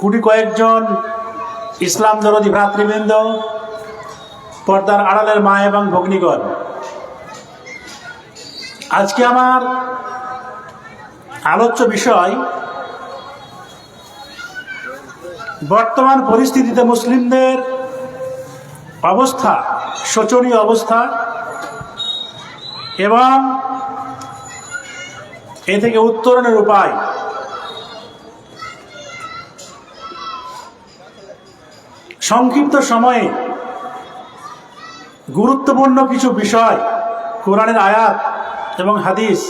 গুটি কয়েকজন ইসলাম দরদী ভ্রাতৃবৃন্দ, পর্দার আড়ালের মা এবং ভগ্নীগণ, আজকে আমার আলোচ্য বিষয় বর্তমান পরিস্থিতিতে মুসলিমদের অবস্থা, শোচনীয় অবস্থা, এবং এ থেকে উত্তরণের উপায়। সংক্ষিপ্ত সময়ে গুরুত্বপূর্ণ কিছু বিষয়, কোরআনের আয়াত এবং হাদিস,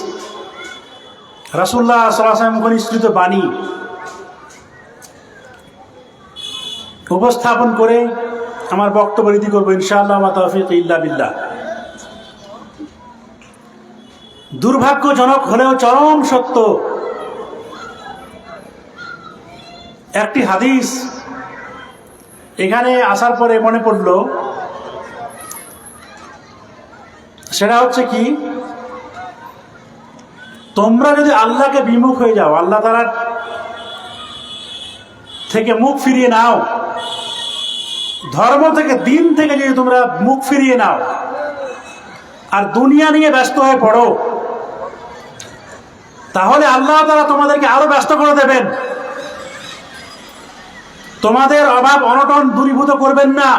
রাসূলুল্লাহ সাল্লাল্লাহু আলাইহি ওয়াসাল্লাম নিঃসৃত বাণী উপস্থাপন করে আমার বক্তব্য রীতি করবো ইনশাআল্লাহ, মা তাওফীক ইল্লা বিল্লাহ। দুর্ভাগ্যজনক হলেও চরম সত্য, একটি হাদিস এখানে আসার পরে মনে পড়ল, সেটা হচ্ছে কি, তোমরা যদি আল্লাহকে বিমুখ হয়ে যাও, আল্লাহ তাআলার থেকে মুখ ফিরিয়ে নাও, ধর্ম থেকে, দিন থেকে যদি তোমরা মুখ ফিরিয়ে নাও আর দুনিয়া নিয়ে ব্যস্ত হয়ে পড়ো, তাহলে আল্লাহ তাআলা তোমাদেরকে আরো ব্যস্ত করে দেবেন। তোমাদের অভাব অনটন দূরীভূত করবেন না,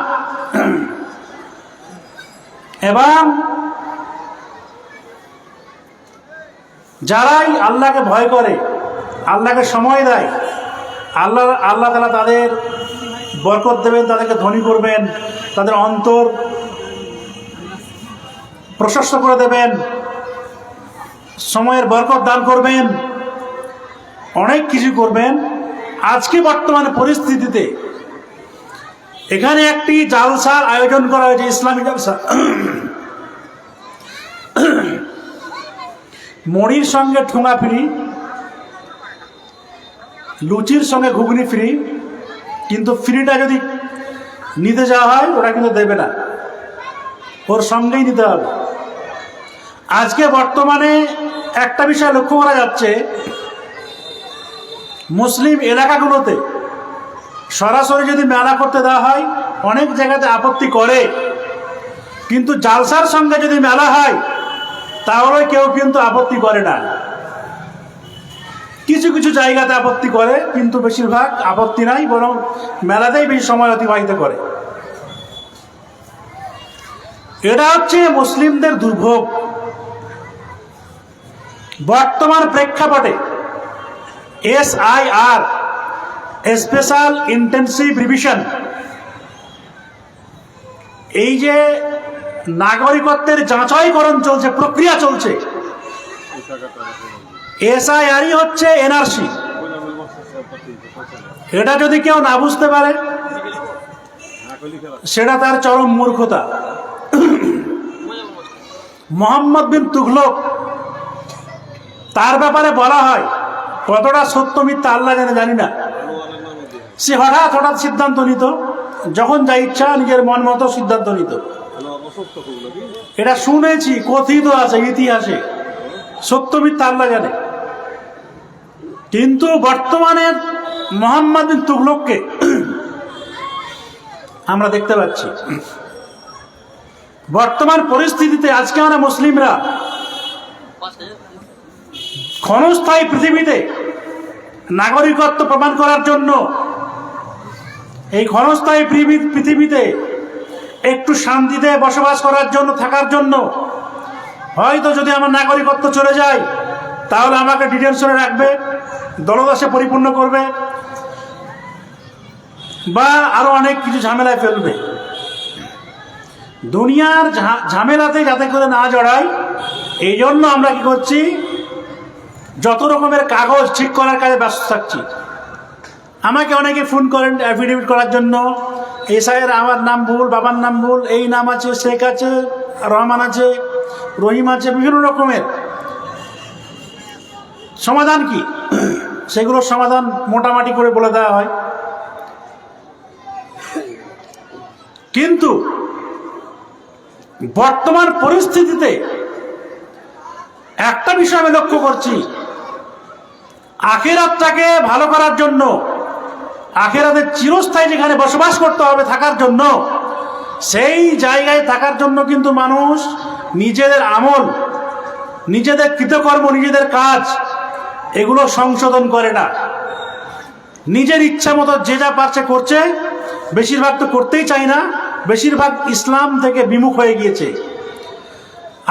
এবং যারাই আল্লাহকে ভয় করে, আল্লাহকে সময় দেয়, আল্লাহ তাআলা তাদের বরকত দেবেন, তাদেরকে ধনী করবেন, তাদের অন্তর প্রশস্ত করে দেবেন, সময়ের বরকত দান করবেন, অনেক কিছু করবেন। আজকে বর্তমানে পরিস্থিতিতে এখানে একটি জালসার আয়োজন করা হয়েছে, ইসলামী জালসা। মুড়ির সঙ্গে ঠোঙা ফ্রি, লুচির সঙ্গে ঘুগনি ফ্রি, কিন্তু ফ্রিটা যদি নিতে যাওয়া হয় ওরা কিন্তু দেবে না, ওর সঙ্গেই নিতে হবে। আজকে বর্তমানে একটা বিষয় লক্ষ্য করা যাচ্ছে, মুসলিম এলাকাগুলোতে সরাসরি যদি মেলা করতে দেওয়া হয় অনেক জায়গাতে আপত্তি করে, কিন্তু জালসার সঙ্গে যদি মেলা হয় তাহলে কেউ কিন্তু আপত্তি করে না। কিছু কিছু জায়গাতে আপত্তি করে, কিন্তু বেশিরভাগ আপত্তি নাই, বরং মেলাতেই বেশি সময় অতিবাহিত করে। এটা হচ্ছে মুসলিমদের দুর্ভোগ। বর্তমান প্রেক্ষাপটে SIR, স্পেশাল ইন্টেনসিভ রিভিশন, এই যে নাগরিকত্বের যাচাইকরণ চলছে, প্রক্রিয়া চলছে, SIR হচ্ছে NRC। এটা যদি কেউ না বুঝতে পারে সেটা তার চরম মূর্খতা। মোহাম্মদ বিন তুগলক, তার ব্যাপারে বলা হয়, কতটা সত্য মিথ্যা আল্লাহ জানি না, সে হঠাৎ সিদ্ধান্ত নিত, যখন যা ইচ্ছা নিজের মন মতো সিদ্ধান্ত নিত। এটা শুনেছি, কথিত আছে ইতিহাসে, সত্য মিথ্যা আল্লাহ জানে। কিন্তু বর্তমানে মোহাম্মদ বিন তুগলককে আমরা দেখতে পাচ্ছি। বর্তমান পরিস্থিতিতে আজকে আমরা মুসলিমরা ক্ষণস্থায়ী পৃথিবীতে নাগরিকত্ব প্রমাণ করার জন্য, এই ক্ষণস্থায়ী পৃথিবীতে একটু শান্তিতে বসবাস করার জন্য, থাকার জন্য, হয়তো যদি আমার নাগরিকত্ব চলে যায় তাহলে আমাকে ডিটেনশনে রাখবে, দলদাসে পরিপূর্ণ করবে, বা আরো অনেক কিছু ঝামেলায় ফেলবে। দুনিয়ার ঝামেলাতে যাতে করে না জড়াই, এই জন্য আমরা কি করছি, যত রকমের কাগজ ঠিক করার কাজে ব্যস্ত থাকছি। আমাকে অনেকে ফোন করেন অ্যাফিডেভিট করার জন্য, SIR আমার নাম ভুল, বাবার নাম ভুল, এই নাম আছে, শেখ আছে, রহমান আছে, রহিম আছে, বিভিন্ন রকমের। সমাধান কি? সেগুলোর সমাধান মোটামুটি করে বলে দেওয়া হয়। কিন্তু বর্তমান পরিস্থিতিতে একটা বিষয় আমি লক্ষ্য করছি, আখিরাতটাকে ভালো করার জন্য, আখিরাতের চিরস্থায়ী যেখানে বসবাস করতে হবে থাকার জন্য, সেই জায়গায় থাকার জন্য কিন্তু মানুষ নিজেদের আমল, নিজেদের কৃতকর্ম, নিজেদের কাজ এগুলো সংশোধন করে না। নিজের ইচ্ছা মতো যে যা পারছে করছে, বেশিরভাগ তো করতেই চাই না, বেশিরভাগ ইসলাম থেকে বিমুখ হয়ে গিয়েছে।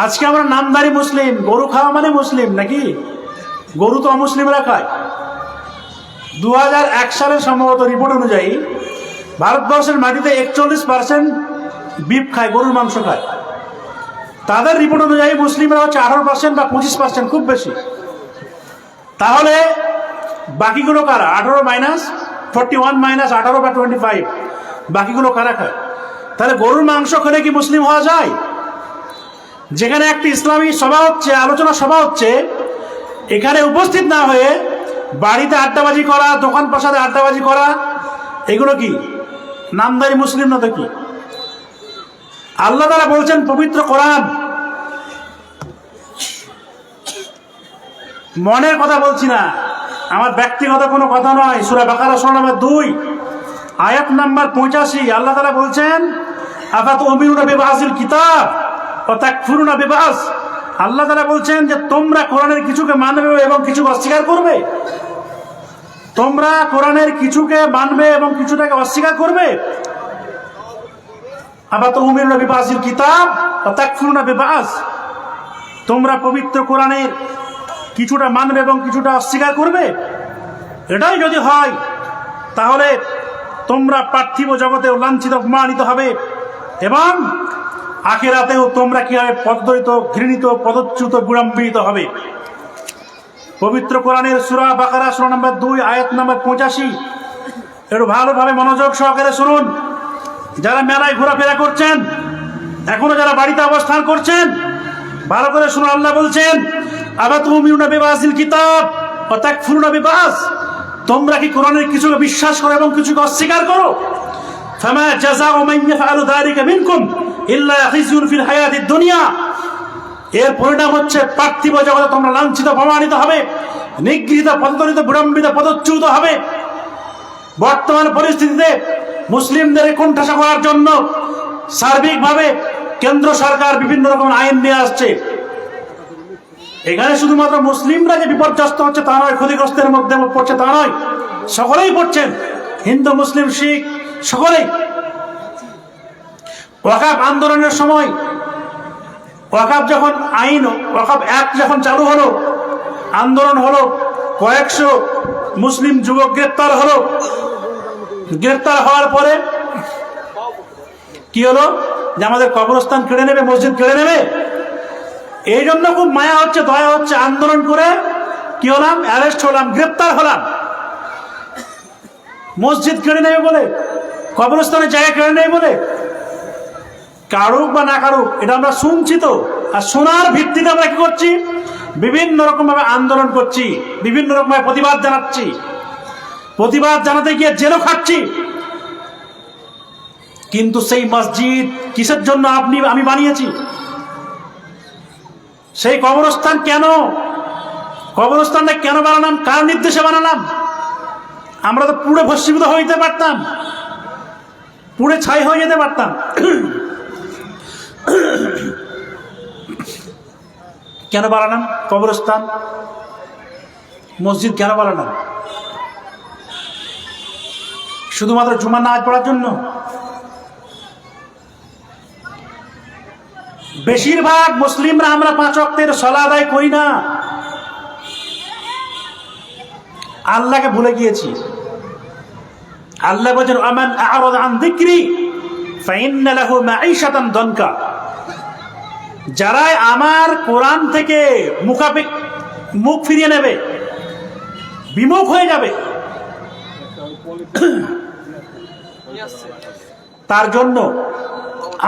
আজকে আমরা নামধারী মুসলিম, গরু খাওয়া মানে মুসলিম নাকি? গরু তো অমুসলিমরা খায়। 2001 সালের সম্ভবত রিপোর্ট অনুযায়ী ভারতবর্ষের মাটিতে 41% বিফ খায়, গরুর মাংস খায়। তাদের রিপোর্ট অনুযায়ী মুসলিমরা হচ্ছে 18% বা 25%, খুব বেশি। তাহলে বাকিগুলো কারা? 18 বা 25, বাকিগুলো কারা খায়? তাহলে গরুর মাংস খেলে কি মুসলিম হওয়া যায়? যেখানে একটি ইসলামী সভা হচ্ছে, আলোচনা সভা হচ্ছে, এখানে উপস্থিত না হয়ে বাড়িতে আড্ডাবাজি করা, দোকান পাশাতে আড্ডাবাজি করা, এগুলো কি নামধারী মুসলিম না? তো কি? আল্লাহ তাআলা বলছেন পবিত্র কোরআন, মনের কথা বলছি না, আমার ব্যক্তিগত কোনো কথা নয়, সূরা বাকারা সূরা নম্বর 2 আয়াত নাম্বার 85, আল্লাহ তাআলা বলছেন আফাতুমিনুনা বিবাযিল কিতাব ওয়া তাকফুরুনা বিবায। আল্লাহ তাআলা বলছেন যে তোমরা কোরআনের কিছুকে মানবে এবং কিছুকে অস্বীকার করবে। তোমরা কোরআনের কিছুকে মানবে এবং কিছুটাকে অস্বীকার করবে। আফাতুমিনুনা বিবাযিল কিতাব ওয়া তাকফুরুনা বিবায, তোমরা পবিত্র কোরআনের কিছুটা মানবে এবং কিছুটা অস্বীকার করবে। এটাই যদি হয় তাহলে তোমরা পার্থিব জগতেও লাঞ্ছিত, অপমানিত হবে এবং আখিরাতেও তোমরা কি হবে? পদদলিত, ঘৃণিত, পদচ্যুত, বিড়ম্বিত হবে। পবিত্র কোরআনের সূরা বাকারা সূরা নম্বর 2 আয়াত নম্বর 85 একটু ভালোভাবে মনোযোগ সহকারে শুনুন। যারা মেলায় ঘোরাফেরা করছেন, এখনো যারা বাড়িতে অবস্থান করছেন, ভালো করে শুনুন। আল্লাহ বলছেন আফাতুমিনুনা বিবাযিল কিতাব ওয়া তাকফুরুনা বিবায, তোমরা কি কোরআনের কিছুকে বিশ্বাস করো এবং কিছুকে অস্বীকার করো? ফামা জাযাউ মান ইয়াফআলু যালিকা মিনকুম ইল্লা খিজুন ফিল হায়াতিদ দুনিয়া, এর পরিণাম হচ্ছে পার্থিব জগতে তোমরা লাঞ্ছিত, অপমানিত হবে, নিগৃহীত, পদদলিত, বিড়ম্বিত, পদচ্যুত হবে। বর্তমান পরিস্থিতিতে মুসলিমদের কোণঠাসা করার জন্য সার্বিকভাবে কেন্দ্র সরকার বিভিন্ন রকম আইন নিয়ে আসছে। এখানে শুধুমাত্র মুসলিমরা যে বিপর্যস্ত হচ্ছে তা নয়, ক্ষতিগ্রস্তের মধ্যে পড়ছে তা নয়, সকলেই পড়ছেন, হিন্দু, মুসলিম, শিখ সকলেই। ওয়াকফ আন্দোলনের সময় ওয়াকফ যখন আইন, ওয়াকফ অ্যাক্ট যখন চালু হলো, আন্দোলন হলো, কয়েকশো মুসলিম যুবক গ্রেপ্তার হলো। গ্রেপ্তার হওয়ার পরে কি হলো? যে আমাদের কবরস্থান কেড়ে নেবে, মসজিদ কেড়ে নেবে। এই জন্য খুব মায়া হচ্ছে, দয়া হচ্ছে, আন্দোলন করে কি হলাম? অ্যারেস্ট হলাম, গ্রেপ্তার হলাম। মসজিদ কেড়ে নেবে বলে, কবরস্থানের জায়গা কেড়ে নেবে বলে, কারুক বা না কারুক, এটা আমরা শুনছি তো। আর শোনার ভিত্তিতে আমরা কি করছি? বিভিন্ন রকম ভাবে আন্দোলন করছি, বিভিন্ন রকম ভাবে প্রতিবাদ জানাচ্ছি। প্রতিবাদ জানাতে গিয়ে জেলও খাচ্ছি। কিন্তু সেই মসজিদ কিসের জন্য আমি বানিয়েছি? সেই কবরস্থান কেন, কবরস্থানটা কেন বানালাম? কার নির্দেশে বানালাম? আমরা তো পুরো ভস্মীভূত হয়ে যেতে পারতাম, পুড়ে ছাই হয়ে যেতে পারতাম। কেন বানালাম কবরস্থান, মসজিদ কেন বানালাম? শুধুমাত্র জুমার নামাজ পড়ার জন্য? বেশিরভাগ মুসলিমরা আমরা 5 ওয়াক্তের সালাত আদায় করি না, আল্লাহকে ভুলে গিয়েছি। আল্লাহ বলেন আমান আ'রাদা আন যিকরি ফাইন্না লাহু মাঈশাতান দানকা, যারা আমার কোরআন থেকে মুখ ফিরিয়ে নেবে, বিমুখ হয়ে যাবে, তার জন্য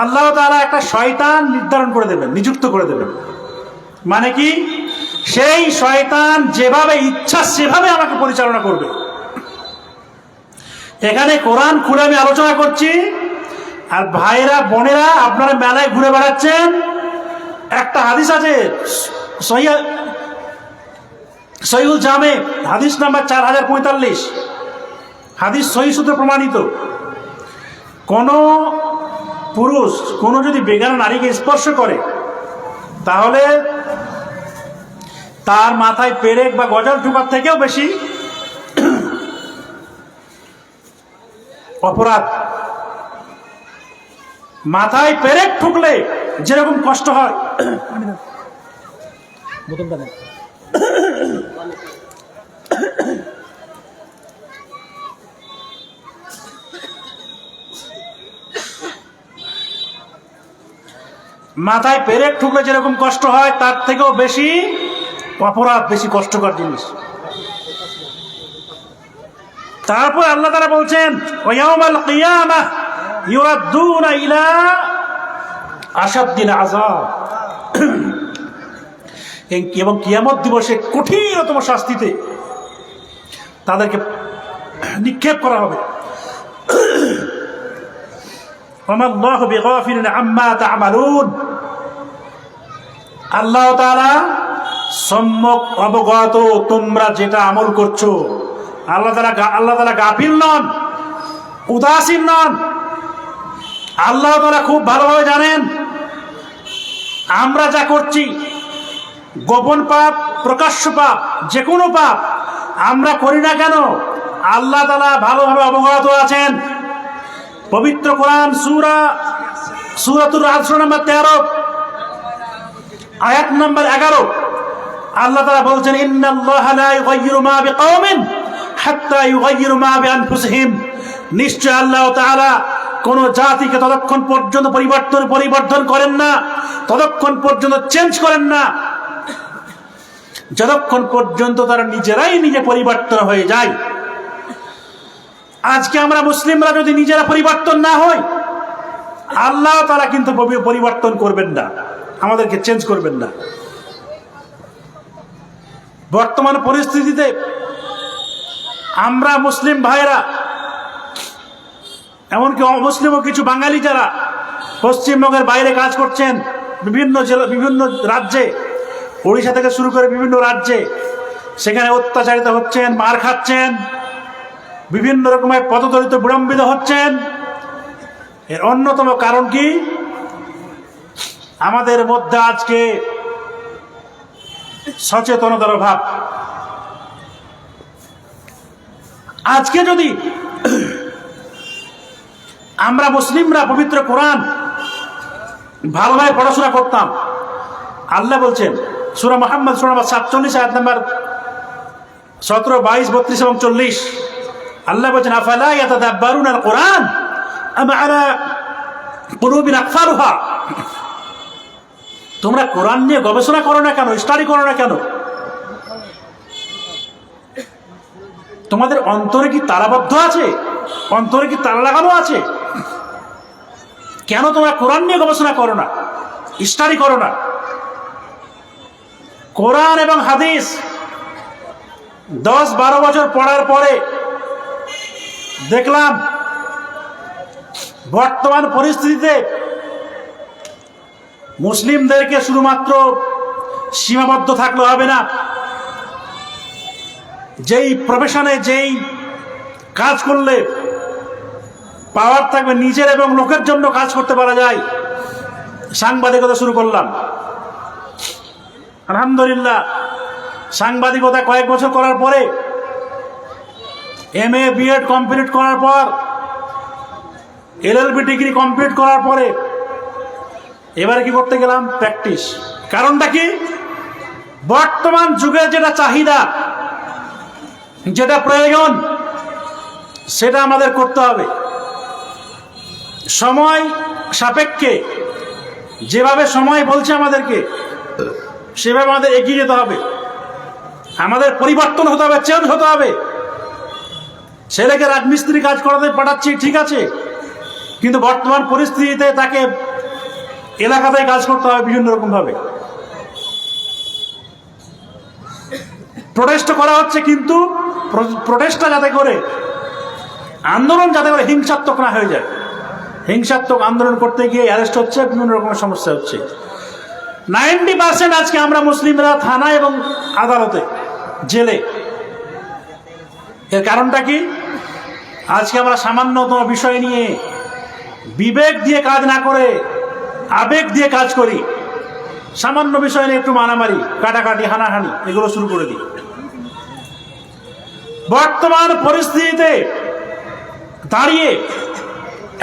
আল্লাহ তাআলা একটা শয়তান নির্ধারণ করে দেবেন, নিযুক্ত করে দেবেন। মানে কি? সেই শয়তান যেভাবে ইচ্ছা সেভাবে আমাকে পরিচালনা করবে। এখানে কোরআন খুলে আমি আলোচনা করছি, আর ভাইরা বোনেরা আপনারা মেলায় ঘুরে সহিহুল জামে হাদিস নাম্বার 4045, হাদিস সহিহ সূত্রে প্রমাণিত। কোন পুরুষ কোন যদি বেগানা নারীকে স্পর্শ করে তাহলে তার মাথায় পেরেক বা গজাল ঠোকার থেকেও বেশি অপরাধ। মাথায় পেরেক ঠুকলে যেরকম কষ্ট হয়, মাথায় পেরেক ঠুকলে যেরকম কষ্ট হয় তার থেকেও বেশি অপরাধ, বেশি কষ্টকর জিনিস। তারপর আল্লাহ তাআলা বলছেন ওয়ায়াউমাল কিয়ামাহ ইউরাদ্দুনা ইলা আশাদ্দিল আযাব, এবং কিয়ামত দিবসে কঠিনতম শাস্তিতে তাদেরকে নিক্ষেপ করা হবে। ওয়ামাল্লাহু বিগাফিলিন আম্মা তা'মালুন, আল্লাহ তাআলা সম্যক অবগত তোমরা যেটা আমল করছো। আল্লাহ তাআলা গাফিল নন, উদাসীন নন। আল্লাহ তাআলা খুব ভালোভাবে জানেন আমরা যা করছি, গোপন পাপ, প্রকাশ্য পাপ, যে কোনো পাপ আমরা করি না কেন, আল্লাহ তাআলা ভালোভাবে অবগত আছেন। পবিত্র কোরআন সূরাতুর রাদ নম্বর 13 আয়াত নম্বর 11 আল্লাহ তাআলা বলছেন ইন্নাল্লাহা লা ইউগাইয়িরু মা বিকাওমিন হাত্তা ইউগাইয়িরু মা বিআনফুসিহিম, নিশ্চয় আল্লাহ তাআলা কোন জাতিকে ততক্ষণ পর্যন্ত পরিবর্তন করেন না, ততক্ষণ পর্যন্ত চেঞ্জ করেন না যতক্ষণ পর্যন্ত তারা নিজেরাই নিজে পরিবর্তন হয়ে যায়। আজকে আমরা মুসলিমরা যদি নিজেরা পরিবর্তন না হই, আল্লাহ তাআলা কিন্তু পরিবর্তন করবেন না, আমাদেরকে চেঞ্জ করবেন না। বর্তমান পরিস্থিতিতে আমরা মুসলিম ভাইরা, এমনকি অমুসলিমও কিছু বাঙালি যারা পশ্চিমবঙ্গের বাইরে কাজ করছেন, বিভিন্ন জেলা, বিভিন্ন রাজ্যে, ওড়িশা থেকে শুরু করে বিভিন্ন রাজ্যে, সেখানে অত্যাচারিত হচ্ছেন, মার খাচ্ছেন, বিভিন্ন রকমের পদদলিত বিড়ম্বিত হচ্ছেন। এর অন্যতম কারণ কি? আমাদের মধ্যে আজকে সচেতনতার অভাব। আজকে যদি আমরা মুসলিমরা পবিত্র কোরআন ভালোভাবে পড়াশোনা করতাম, আল্লাহ বলছেন সূরা মুহাম্মদ সূরা নম্বর 47 আয়াত নম্বর 17, 22, 32 এবং 40, আল্লাহ বলছেন আফালা ইয়াতাদাব্বারুনাল কোরআন আম আলা কুলুবিন আকফালুহা, তোমরা কোরআন নিয়ে গবেষণা করো না কেন, স্টাডি করো না কেন? তোমাদের অন্তরে কি তালাবদ্ধ আছে? অন্তরে কি তালা লাগানো আছে? কেন তোমরা কোরআন নিয়ে গবেষণা করো না, স্টাডি করো না? কোরআন এবং হাদিস 10-12 বছর পড়ার পরে দেখলাম বর্তমান পরিস্থিতিতে মুসলিমদেরকে শুধুমাত্র সীমাবদ্ধ থাকলে হবে না। যেই প্রফেশনে, যেই কাজ করলে পাওয়ার থাকবে, নিজের এবং লোকের জন্য কাজ করতে পারা যায়। সাংবাদিকতা শুরু করলাম, আলহামদুলিল্লাহ। সাংবাদিকতা কয়েক বছর করার পরে, MA B.Ed কমপ্লিট করার পর, LLB ডিগ্রি কমপ্লিট করার পরে এবারে কি করতে গেলাম? প্র্যাকটিস। কারণটা কি? বর্তমান যুগের যেটা চাহিদা, যেটা প্রয়োজন, সেটা আমাদের করতে হবে। সময় সাপেক্ষে যেভাবে সময় বলছে আমাদেরকে, সেভাবে আমাদের এগিয়ে যেতে হবে। আমাদের পরিবর্তন হতে হবে, চেঞ্জ হতে হবে। ছেলেকে রাজমিস্ত্রি কাজ করাতে পাঠাচ্ছি, ঠিক আছে, কিন্তু বর্তমান পরিস্থিতিতে তাকে এলাকাতেই কাজ করতে হবে বিভিন্ন রকম ভাবে। প্রোটেস্ট করা হচ্ছে, কিন্তু প্রোটেস্টটা যাতে করে, আন্দোলন যাতে করে হিংসাত্মক না হয়ে যায়। হিংসাত্মক আন্দোলন করতে গিয়ে অ্যারেস্ট হচ্ছে, বিভিন্ন রকমের সমস্যা হচ্ছে। 90% আজকে আমরা মুসলিমরা থানা এবং আদালতে জেলে। এর কারণটা কি? আজকে আমরা সামান্যতম বিষয় নিয়ে বিবেক দিয়ে কাজ না করে আবেগ দিয়ে কাজ করি। সামান্য বিষয় নিয়ে একটু মারামারি, কাটাকাটি, হানাহানি এগুলো শুরু করে দিই। বর্তমান পরিস্থিতিতে দাঁড়িয়ে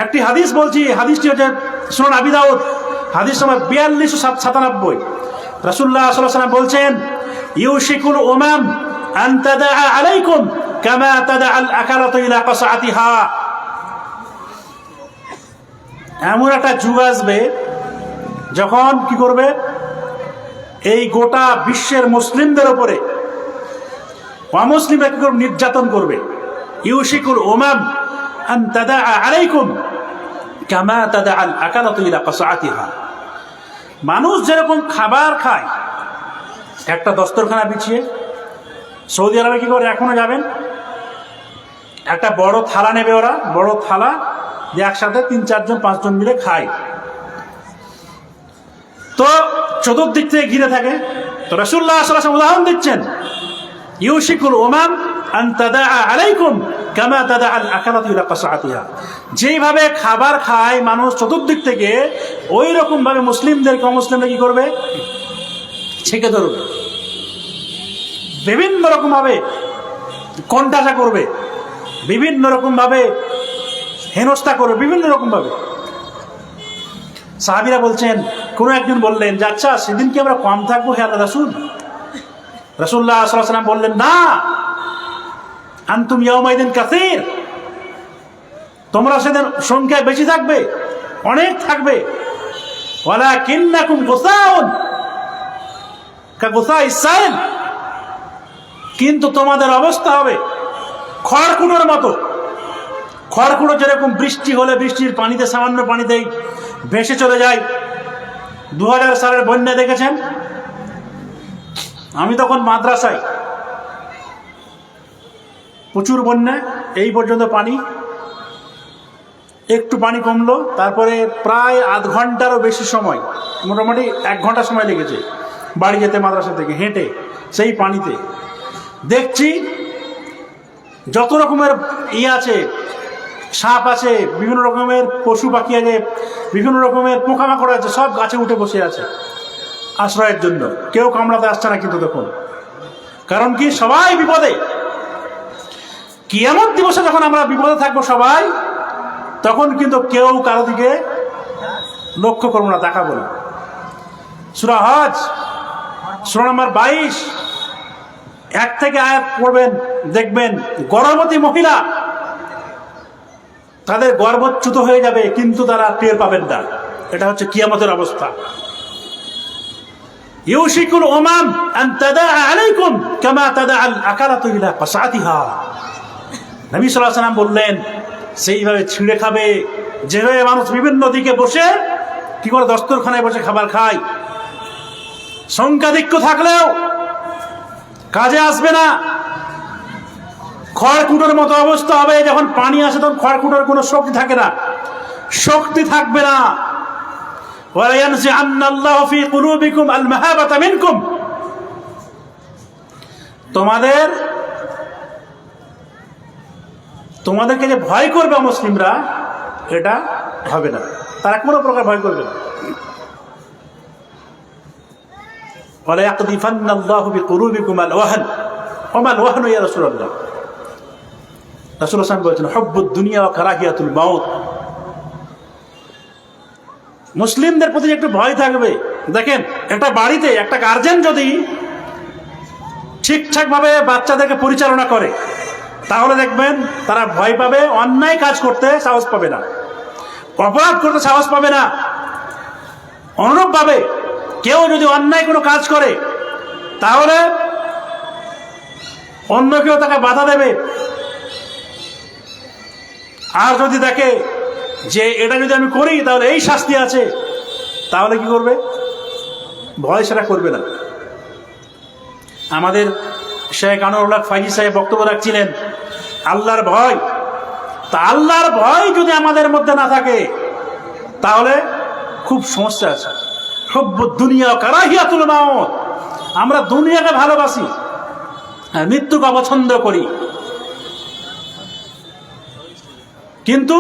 একটি হাদিস বলছি, হাদিসটি হচ্ছে সুনান আবি দাউদ, হাদিস নম্বর 4297। রাসূলুল্লাহ সাল্লাল্লাহু আলাইহি ওয়াসাল্লাম বলছেন, ইউশিকুল উমাম আন তাদা আলাইকুম কামা তাদা আল আকালাতু ইলা কাসাতিহা। এমন একটা যুগ আসবে যখন কি করবে, এই গোটা বিশ্বের মুসলিমদের উপরে অমুসলিমরা কি করবে, নির্যাতন করবে। ইউশিকুল উমাম আন তাদা আলাইকুম কামা তাদা আল আকালাতু ইলা কাসাতিহা। মানুষ যেরকম খাবার খায় একটা দস্তরখানা বিছিয়ে, সৌদি আরবে কি করে, এখনো যাবেন, একটা বড় থালা নেবে ওরা, বড় থালা দিয়ে একসাথে 3-4 জন 5 জন মিলে খায়। তো চতুর্দিক থেকে ঘিরে থাকে। তো রাসূলুল্লাহ সাল্লাল্লাহু আলাইহি ওয়াসাল্লাম উদাহরণ দিচ্ছেন, ইউশিকুল উমাম আন তাদা আলাইকুম কামা তাদা আল আকালাতু ইলা কাসাতিহা। যেইভাবে খাবার খায় মানুষ চতুর্দিক থেকে, ওই রকম ভাবে মুসলিমদেরকে অমুসলিমরা কি করবে, ছেঁকে ধরবে, বিভিন্ন রকম ভাবে কণ্ঠাসা করবে, বিভিন্ন রকম ভাবে হেনস্থা করবে, বিভিন্ন রকম ভাবে। সাহাবীরা বলছেন, কোন একজন বললেন যে আচ্ছা সেদিন কি আমরা কম থাকবো হে আল্লাহর রাসূল? রাসূলুল্লাহ সাল্লাল্লাহু আলাইহি ওয়াসাল্লাম বললেন, না, আনতুম ইয়াউমাইদিন কাসীর, তোমরা সেদিন সংখ্যায় বেশি থাকবে, অনেক থাকবে। ওয়ালাকিন্নাকুম গুসাউন কাগুসাইস সাইল, কিন্তু তোমাদের অবস্থা হবে খড়কুটোর মতো। খড়কুটো যেরকম বৃষ্টি হলে বৃষ্টির পানিতে, সামান্য পানিতেই ভেসে চলে যায়। 2000 সালের বন্যা দেখেছেন? আমি তখন মাদ্রাসায়, প্রচুর বন্যা, এই পর্যন্ত পানি, একটু পানি কমলো, তারপরে প্রায় আধ ঘন্টারও বেশি সময়, মোটামুটি 1 ঘন্টা সময় লেগেছে বাড়ি যেতে, মাদ্রাসা থেকে হেঁটে সেই পানিতে। দেখছি যত রকমের আছে, সাপ আছে, বিভিন্ন রকমের পশু পাখি আছে, বিভিন্ন রকমের পোকামাকড় আছে, সব গাছে উঠে বসে আছে আশ্রয়ের জন্য। কেউ কামড়াতে আসছে না কিন্তু তখন, কারণ কি, সবাই বিপদে। কিয়ামত দিবসে যখন আমরা বিপদে থাকবো সবাই, তখন কিন্তু কেউ কারো দিকে লক্ষ্য করবো না, তাকাবো না। সূরা হজ সূরা নম্বর 22 1 থেকে আয়াত পড়বেন, দেখবেন গর্ভবতী মহিলা, তাদের গর্ভচ্যুত হয়ে যাবে কিন্তু তারা টের পাবেন না। এটা হচ্ছে কিয়ামতের অবস্থা। ইউশিকুল উমাম আন তাদা আলাইকুম কামা তাদা আল আকালাতু ইলা কাসাতিহা। নবী সাল্লাল্লাহু আলাইহি ওয়াসাল্লাম বললেন, সেইভাবে ছিঁড়ে খাবে যেভাবে মানুষ বিভিন্ন দিকে বসে কি করে দস্তরখানায় বসে খাবার খায়। সংখ্যাধিক্য থাকলেও কাজে আসবে না, খড়কুটোর মতো অবস্থা হবে। যখন পানি আসে তখন খড়কুটোর কোনো শক্তি থাকে না, শক্তি থাকবে না। ওয়ালা ইয়ানজিআন্নাল্লাহু ফী কুলুবিকুম আল মাহাবাতা মিনকুম, তোমাদেরকে যে ভয় করবে মুসলিমরা, এটা হবে না, তারা কোনো প্রকার ভয় করবে না। ওয়ালা ইয়াকদিফান্নাল্লাহু বিকুলুবিকুম আল ওয়াহন ওয়া মাল ওয়াহনু ইয়া রাসূলুল্লাহ। রাসূলুল্লাহ সাল্লাল্লাহু আলাইহি ওয়াসাল্লাম বলেছেন, হুব্বুদ দুনিয়া ওয়া কারাহিয়াতুল মাউত। মুসলিমদের প্রতি একটু ভয় থাকবে। দেখেন, একটা বাড়িতে একটা গার্জেন যদি ঠিকঠাকভাবে বাচ্চাদেরকে পরিচালনা করে, তাহলে দেখবেন তারা ভয় পাবে, অন্যায় কাজ করতে সাহস পাবে না, অপরাধ করতে সাহস পাবে না। অনুরূপভাবে কেউ যদি অন্যায় কোনো কাজ করে, তাহলে অন্য কেউ তাকে বাধা দেবে। আর যদি দেখে যে এটা যদি আমি করি তাহলে এই শাস্তি আছে, তাহলে কি করবে? ভয় সেটা করবে না। আমাদের শেখ আনোয়ারুল হক ফাইজি সাহেব বক্তব্য রাখছিলেন, আল্লাহর ভয়। তা আল্লাহর ভয় যদি আমাদের মধ্যে না থাকে তাহলে খুব সমস্যা আছে। হুব্বুদ দুনিয়া কারাহিয়াতুল মাউত, আমরা দুনিয়াকে ভালোবাসি, মৃত্যুকে অপছন্দ করি, কিন্তু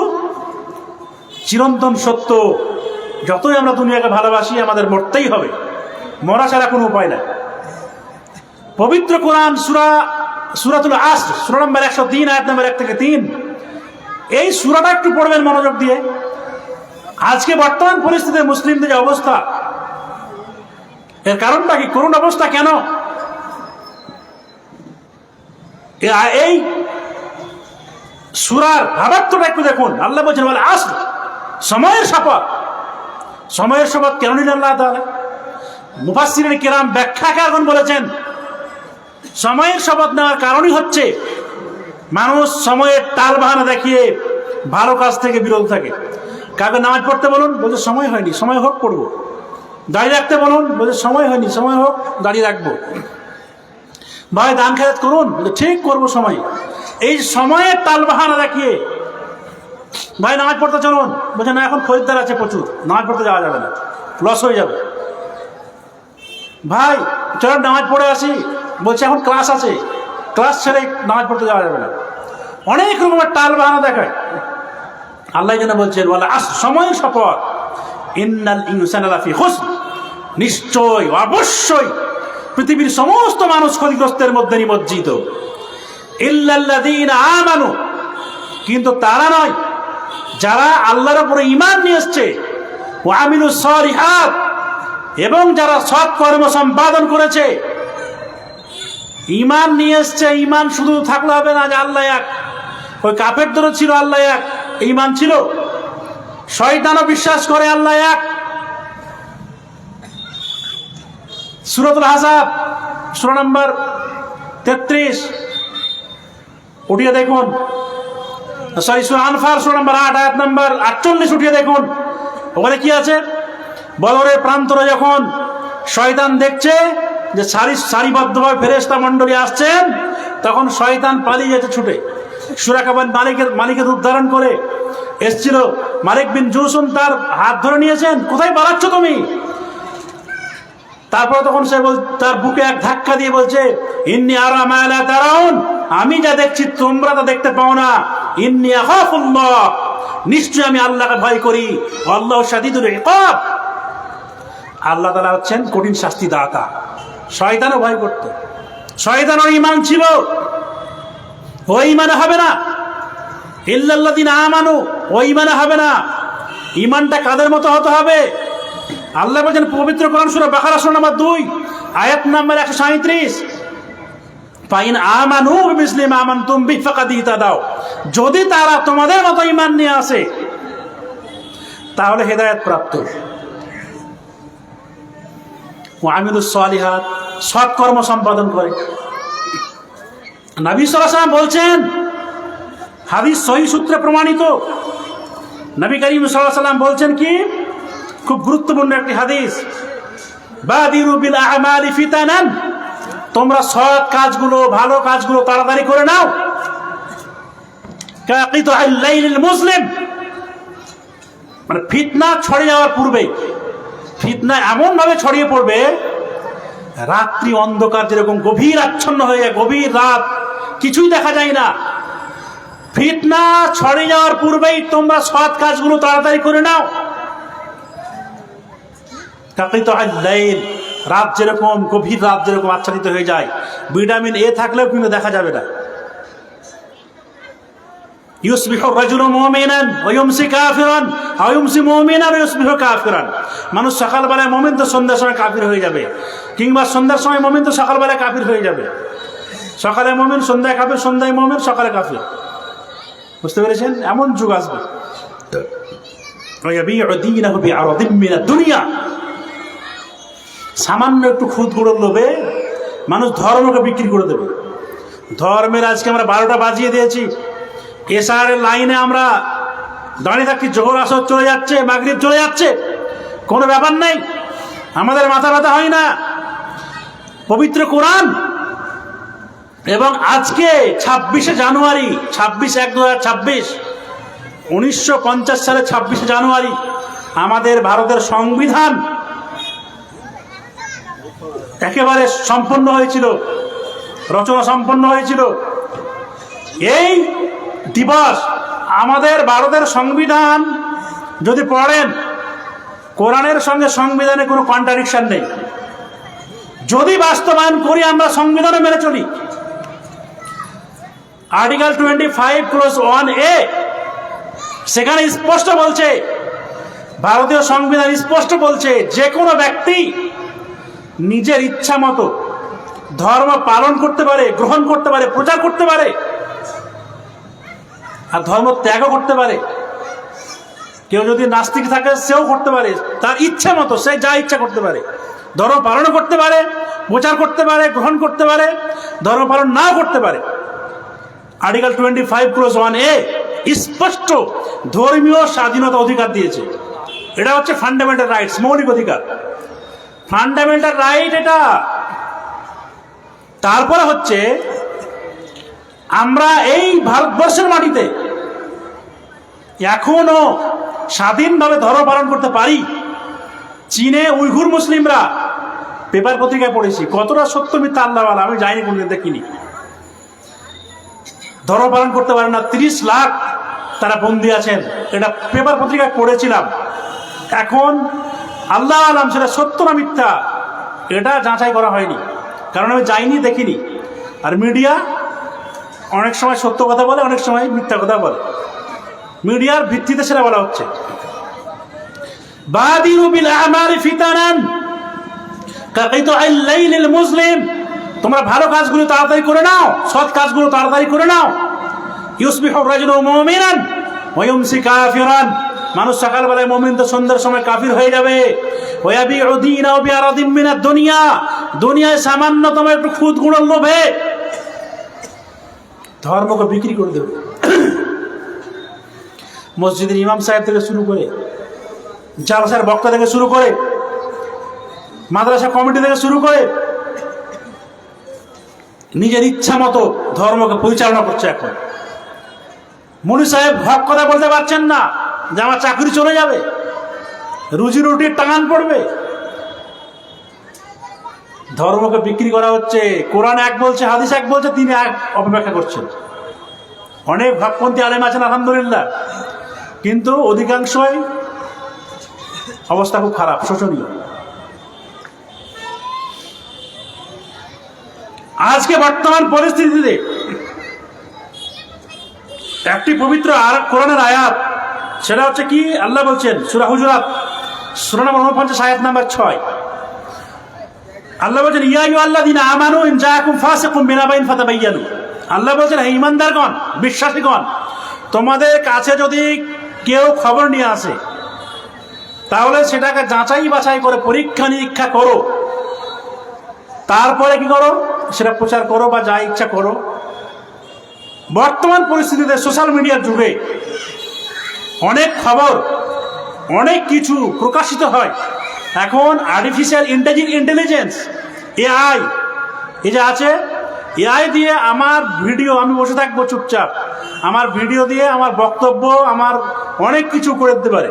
চিরন্তন সত্য, যতই আমরা দুনিয়াকে ভালোবাসি আমাদের মরতেই হবে, মরা ছাড়া কোনো উপায় নাই। পবিত্র কোরআন সূরাতুল আসর সূরা নম্বর 103 আয়াত নম্বর 1 থেকে 3, এই সূরাটা একটু পড়বেন মনোযোগ দিয়ে। আজকে বর্তমান পরিস্থিতিতে মুসলিমদের যে অবস্থা, এর কারণটা কি? করুণ অবস্থা কেন? এই সূরার ভাবার্থটা একটু দেখুন। আল্লাহ বলছেন বলে আসর, সময়ের শপথ। সময়ের শপথ কেন নিলেন আল্লাহ তাআলা? মুফাসসিরিন কিরাম ব্যাখ্যাকারগণ বলেছেন সময়ের শপথ নেওয়ার কারণই হচ্ছে মানুষ সময়ের টাল বাহানা দেখিয়ে ভালো কাজ থেকে বিরত থাকে। কাউকে নামাজ পড়তে বলুন, বলছে সময় হয়নি, সময় হোক পড়বো। দাঁড়িয়ে রাখতে বলুন, বলছে সময় হয়নি, সময় হোক দাঁড়িয়ে রাখবো। ভাই দান খেরাত করুন, বলছে ঠিক করবো সময়। এই সময়ের টাল বাহানা দেখিয়ে ভাই নামাজ পড়তে চলুন, বলছে না এখন খরিদ্দার আছে প্রচুর, নামাজ পড়তে যাওয়া যাবে না, লস হয়ে যাবে। ভাই চলো নামাজ পড়ে আসি, বলছে এখন ক্লাস আছে, ক্লাস ছেড়ে নামাজ পড়তে যাওয়া যাবে না। অনেক রকমের টাল বাহানা দেখায়। আল্লাহ যেন বলছেন বলে সময়ের শপথ, ইন্নাল ইনসানা লাফি খুসর, নিশ্চয় অবশ্যই পৃথিবীর সমস্ত মানুষ ক্ষতিগ্রস্তের মধ্যে নিমজ্জিত। ইল্লাল্লাযীনা আমানু, কিন্তু তারা নয় যারা আল্লাহর উপরে ঈমান নিয়ে এসেছে, ওয়া আমিলুস সালিহাত, এবং যারা সৎ কর্ম সম্পাদন করেছে। ঈমান নিয়ে এসছে, ঈমান শুধু থাকলে হবে না যে আল্লাহ এক। ওই কাফেরদেরও ছিল আল্লাহ এক, ঈমান ছিল। শয়তানও বিশ্বাস করে আল্লাহ এক। সূরাতুল আহজাব সূরা নম্বর 33 উঠিয়ে দেখুন, সূরা আনফাল সূরা নম্বর 8 আয়াত নম্বর 48 উঠিয়ে দেখুন। ওখানে কি আছে? বদরের প্রান্তরে যখন শয়তান দেখছে যে সারিবদ্ধভাবে ফেরেশতা মণ্ডলী আসছেন, তখন শয়তান পালিয়ে যেতে ছুটে সুরাকা বিন মালিকের উদ্ধারণ করে এসছিল। মালিক বিন জুসুম তার হাত ধরে নিয়েছেন, কোথায় পালাচ্ছ তুমি? তারপর তখন সে তার বুকে এক ধাক্কা দিয়ে বলছে, ইন্নী আরা মা লা তারাউন, আমি যা দেখছি তোমরা তা দেখতে পাও না। ইন্নী আখাফুল্লাহ, নিশ্চয় আমি আল্লাহকে ভয় করি। আল্লাহু শাদীদুল ইকাব, আল্লাহ তাআলা হচ্ছেন কঠিন শাস্তি দাতা। শয়তানও ভয় করত, শয়তানও ঈমান ছিল। ওই ঈমানে হবে না, ইল্লাল্লাযীনা আমানু, ওই ঈমানে হবে না। ঈমানটা কাদের মতো হতে হবে? আল্লাহ বলেন পবিত্র কোরআন সূরা বাকারা সূরা নম্বর 2 আয়াত নম্বর 137, ফাইন আমানু বিমিসলি মা আমানতুম বিহি ফাকাদ ইহতাদাও, যদি তারা তোমাদের মতো ঈমান নিয়ে আসে তাহলে হেদায়েত প্রাপ্ত। ওয়া আমিলুস সালিহাত, সৎ কর্ম সম্পাদন করে। নবী সাল্লাল্লাহু আলাইহি ওয়াসাল্লাম বলছেন, হাদিস সহিহ সূত্রে প্রমাণিত, নবী করিম সাল্লাল্লাহু আলাইহি ওয়াসাল্লাম বলছেন কি, খুব গুরুত্বপূর্ণ একটি হাদিস, বাদিরু বিল আ'মালি ফিতানান, তোমরা সৎ কাজগুলো, ভালো কাজগুলো তাড়াতাড়ি করে নাও। কাকিতুল লাইলিল মুসলিম, মানে ফিতনা ছড়িয়ে যাওয়ার পূর্বে, ফিতনা এমন ভাবে ছড়িয়ে পড়বে, রাত্রি অন্ধকার যেরকম গভীর আচ্ছন্ন হয়ে যায়, গভীর রাত, কিছুই দেখা যায় না। ফিতনা ছড়িয়ে যাওয়ার পূর্বেই তোমরা সৎ কাজগুলো তাড়াতাড়ি করে নাও। রাত যেরকম গভীর, রাত যেরকম আচ্ছাদিত হয়ে যায়, ভিটামিন এ থাকলেও কিন্তু দেখা যাবে না। ইউসবিহু রাজুলু মুমিনান ওয়া ইউমসি কাফিরান আও ইউমসি মুমিনান ওয়া ইউসবিহু কাফিরান, মানুষ সকালবেলায় মুমিন তো সন্ধ্যার সময় কাফির হয়ে যাবে, কিংবা সন্ধ্যার সময় মুমিন তো সকালবেলায় কাফির হয়ে যাবে। সকালে মুমিন, সন্ধ্যায় কাফির, সন্ধ্যায় মুমিন, সকালে কাফির। বুঝতে পেরেছেন? এমন যুগ আসবে। ওয়া ইয়াবিউ দীনাহু বিআরাদিন মিনাদ দুনিয়া, সামান্য একটু খুদ গুঁড়োর লোভে মানুষ ধর্মকে বিক্রি করে দেবে। ধর্মের আজকে আমরা 12টা বাজিয়ে দিয়েছি, এশারের লাইনে আমরা দাঁড়িয়ে থাকি, জোহর আসর চলে যাচ্ছে, মাগরিব চলে যাচ্ছে, কোনো ব্যাপার নাই, আমাদের মাথা ব্যথা হয় না। পবিত্র কোরআন এবং আজকে 26শে জানুয়ারি, 26/1/2026, 1950 সালে 26শে জানুয়ারি আমাদের ভারতের সংবিধান একেবারে সম্পন্ন হয়েছিল। রচনা সম্পন্ন হয়েছিল। এই দিবস আমাদের ভারতের সংবিধান যদি পড়েন, কোরআনের সঙ্গে সংবিধানে কোনো কন্ট্রাডিকশন নেই। যদি বাস্তবায়ন করি, আমরা সংবিধানে মেনে চলি। আর্টিকেল 25(1)(a) সেখানে স্পষ্ট বলছে, ভারতীয় সংবিধান স্পষ্ট বলছে, যে কোনো ব্যক্তি নিজের ইচ্ছা মতো ধর্ম পালন করতে পারে, গ্রহণ করতে পারে, প্রচার করতে পারে, আর ধর্ম ত্যাগও করতে পারে। কেউ যদি নাস্তিক থাকে সেও করতে পারে, তার ইচ্ছা মতো সে যা ইচ্ছা করতে পারে। ধর্ম পালনও করতে পারে, প্রচার করতে পারে, গ্রহণ করতে পারে, ধর্ম পালন নাও করতে পারে। আর্টিকেল 25(1)(a) স্পষ্ট ধর্মীয় স্বাধীনতা অধিকার দিয়েছে। এটা হচ্ছে ফান্ডামেন্টাল রাইটস, মৌলিক অধিকার, ফান্ডামেন্টাল রাইট এটা। তারপরে হচ্ছে আমরা এই ভারতবর্ষের মাটিতে এখনো স্বাধীনভাবে ধর্ম পালন করতে পারি। চীনে উইঘুর মুসলিমরা, পেপার পত্রিকায় পড়েছি, কতটা সত্য মিথ্যা আল্লাহওয়ালা আমি যাইনি, কোনদিন দেখিনি, ধর্ম পালন করতে পারে না। 30 লাখ তারা বন্দী আছেন, এটা পেপার পত্রিকায় পড়েছিলাম। এখন আল্লাহ আলাম সেটা সত্য না মিথ্যা এটা যাচাই করা হয়নি, কারণ আমি যাইনি, দেখিনি। আর মিডিয়া অনেক সময় সত্য কথা বলে, অনেক সময় মিথ্যা কথা বলে। মিডিয়ার ভিত্তিতে সেটা বলা হচ্ছে। বাদিরু বিল আমালি ফিতানান কাকিতুল লাইলিল মুসলিম, তোমরা ভালো কাজগুলো তাড়াতাড়ি করে নাও, সৎ কাজগুলো তাড়াতাড়ি করে নাও। ইউসবিহু রাজুলু মুমিনান ওয়া ইউমসি কাফিরান, মানুষ সকালবেলায় মুমিন তো সন্ধ্যার সময় কাফির হয়ে যাবে। ওয়া ইয়াবিউ দীনাহু বিআরাদিন মিনাদ দুনিয়া, দুনিয়ায় সামান্যতম একটু খুদ গুণের লোভে ধর্মকে বিক্রি করে দেবে। মসজিদের ইমাম সাহেব থেকে শুরু করে, জালসার বক্তা থেকে শুরু করে, মাদ্রাসা কমিটি থেকে শুরু করে নিজের ইচ্ছা মতো ধর্মকে পরিচালনা করছে। এখন মুনি সাহেব হক কথা বলতে পারছেন না যে আমার চাকরি চলে যাবে, রুজি রুটির টান পড়বে, ধর্মকে বিক্রি করা হচ্ছে। কোরআন এক বলছে, হাদিস এক বলছে, তিনি এক অপব্যাখ্যা করছেন। অনেক ভাবপন্থী আলেম আছেন আলহামদুলিল্লাহ, কিন্তু অধিকাংশই অবস্থা খুব খারাপ, শোচনীয়। আজকে বর্তমান পরিস্থিতিতে একটি পবিত্র আর কোরআনের আয়াত, সেটা হচ্ছে কি, আল্লাহ বলছেন সূরা হুজুরাত সূরা নম্বর 49 আয়াত নাম্বার 6, আল্লাহ বলছেন ইয়া আইয়ুহাল্লাযীনা আমানু ইন জাআকুম ফাসিকুম বিনাবাইন ফাতাবায়ানু। আল্লাহ বলছেন হে ঈমানদারগণ, বিশ্বাসীগণ, তোমাদের কাছে যদি কেউ খবর নিয়ে আসে তাহলে সেটাকে যাচাই বাছাই করে পরীক্ষা নিরীক্ষা করো, তারপরে কি করো, সেটা প্রচার করো বা যা ইচ্ছা করো। বর্তমান পরিস্থিতিতে সোশ্যাল মিডিয়ার যুগে অনেক খবর, অনেক কিছু প্রকাশিত হয়। এখন আর্টিফিশিয়াল ইন্টেলিজেন্স, এআই, এই যে আছে, এআই দিয়ে আমার ভিডিও, আমি বসে থাকবো চুপচাপ, আমার ভিডিও দিয়ে আমার বক্তব্য, আমার অনেক কিছু করে দিতে পারে,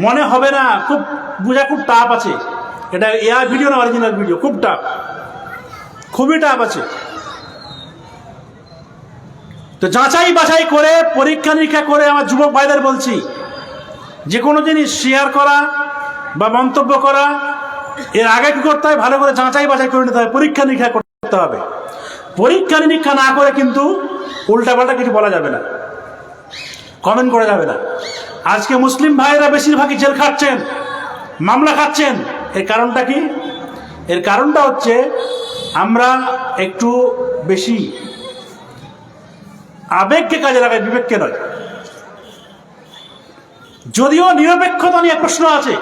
মনে হবে না। খুব বোঝা খুব টাফ আছে, এটা এআই ভিডিও না অরিজিনাল ভিডিও, খুব টাফ, খুবই টাফ আছে। তো যাচাই বাছাই করে পরীক্ষা নিরীক্ষা করে আমার যুবক ভাইদের বলছি, যে কোনো জিনিস শেয়ার করা বা মন্তব্য করা, এর আগে কি করতে হয়, ভালো করে যাচাই বাছাই করে নিতে হবে, পরীক্ষা নিরীক্ষা করতে হবে। পরীক্ষা নিরীক্ষা না করে কিন্তু উল্টাপাল্টা কিছু বলা যাবে না, কমেন্ট করা যাবে না। আজকে মুসলিম ভাইয়েরা বেশিরভাগই জেল খাচ্ছেন, মামলা খাচ্ছেন। এর কারণটা কি? এর কারণটা হচ্ছে আমরা একটু বেশি আবেগকে কাজে লাগাই, বিবেককে নয়। যদিও নিরপেক্ষতা নিয়ে প্রশ্ন আছে,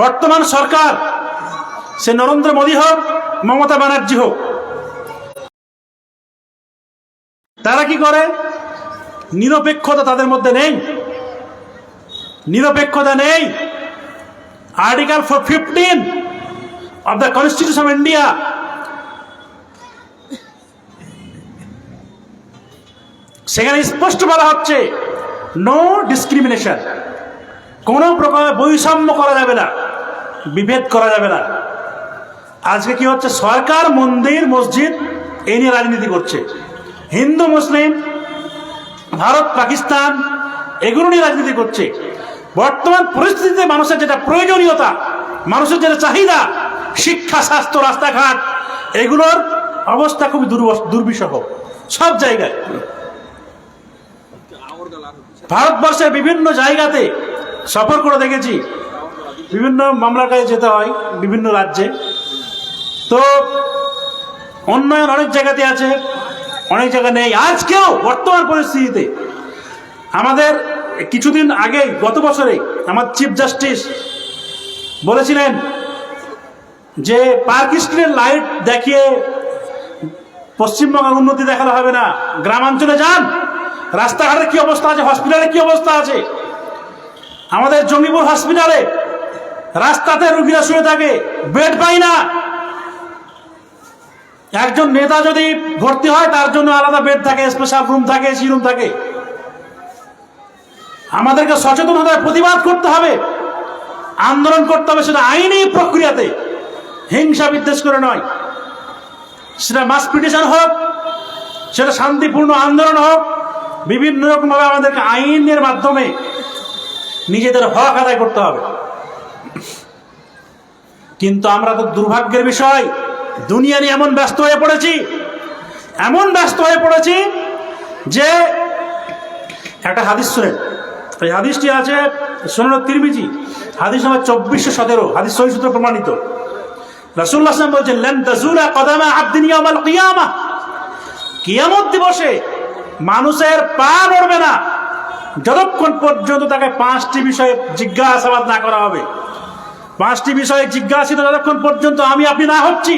বর্তমান সরকার, সে নরেন্দ্র মোদী হোক, মমতা ব্যানার্জি হোক, তারা কি করে, নিরপেক্ষতা তাদের মধ্যে নেই, নিরপেক্ষতা নেই। Article 15 of the constitution of India সেখানে স্পষ্ট বলা হচ্ছে নো ডিসক্রিমিনেশন, কোনো প্রকার বৈষম্য করা যাবে না, বিভেদ করা যাবে না। আজকে কি হচ্ছে, সরকার মন্দির মসজিদ এই নিয়ে রাজনীতি করছে, হিন্দু মুসলিম ভারত পাকিস্তান এগুলো নিয়ে রাজনীতি করছে। বর্তমান পরিস্থিতিতে মানুষের যেটা প্রয়োজনীয়তা, মানুষের যেটা চাহিদা, শিক্ষা, স্বাস্থ্য, রাস্তাঘাট, এগুলোর অবস্থা খুবই দুর্বিষহ সব জায়গায়। ভারতবর্ষের বিভিন্ন জায়গাতে সফর করে দেখেছি, বিভিন্ন মামলার কাছে যেতে হয় বিভিন্ন রাজ্যে। তো উন্নয়ন অনেক জায়গাতে আছে, অনেক জায়গা নেই। আজকেও বর্তমান পরিস্থিতিতে আমাদের কিছুদিন আগে, গত বছরে আমার চিফ জাস্টিস বলেছিলেন যে পার্ক স্ট্রিটের লাইট দেখিয়ে পশ্চিমবঙ্গের উন্নতি দেখালে হবে না, গ্রামাঞ্চলে যান, রাস্তাঘাটের কি অবস্থা আছে, হসপিটালের কি অবস্থা আছে। আমাদের জঙ্গিপুর হসপিটালে রাস্তাতে রুগীরা শুয়ে থাকে, বেড পাই না। একজন নেতা যদি ভর্তি হয় তার জন্য আলাদা বেড থাকে, স্পেশাল রুম থাকে, এসি রুম থাকে। আমাদেরকে সচেতন হতে হবে, প্রতিবাদ করতে হবে, আন্দোলন করতে হবে, সেটা আইনি প্রক্রিয়াতে, হিংসা বিদ্বেষ করে নয়। সেটা মাস পিটিশন হোক, সেটা শান্তিপূর্ণ আন্দোলন হোক, বিভিন্ন রকমভাবে আমাদেরকে আইনের মাধ্যমে নিজেদের হক আদায় করতে হবে। কিন্তু আমরা তো দুর্ভাগ্যের বিষয়, দুনিয়া নিয়ে এমন ব্যস্ত হয়ে পড়েছি যে একটা হাদিস শুনেন। এই হাদিসটি আছে সুনান তিরমিজি, হাদিস নম্বর 2417, হাদিস সহিহ সূত্রে প্রমাণিত। রাসূলুল্লাহ সাল্লাল্লাহু আলাইহি ওয়াসাল্লাম বলেছেন, লান তাজুলা কদামা আবদিন ইয়াউমাল কিয়ামাহ, কিয়ামত দিবসে মানুষের পা নড়বে না যতক্ষণ পর্যন্ত তাকে 5টি বিষয়ে জিজ্ঞাসাবাদ না করা হবে। 5টি বিষয়ে জিজ্ঞাসিত যতক্ষণ পর্যন্ত আমি আপনি না হচ্ছি,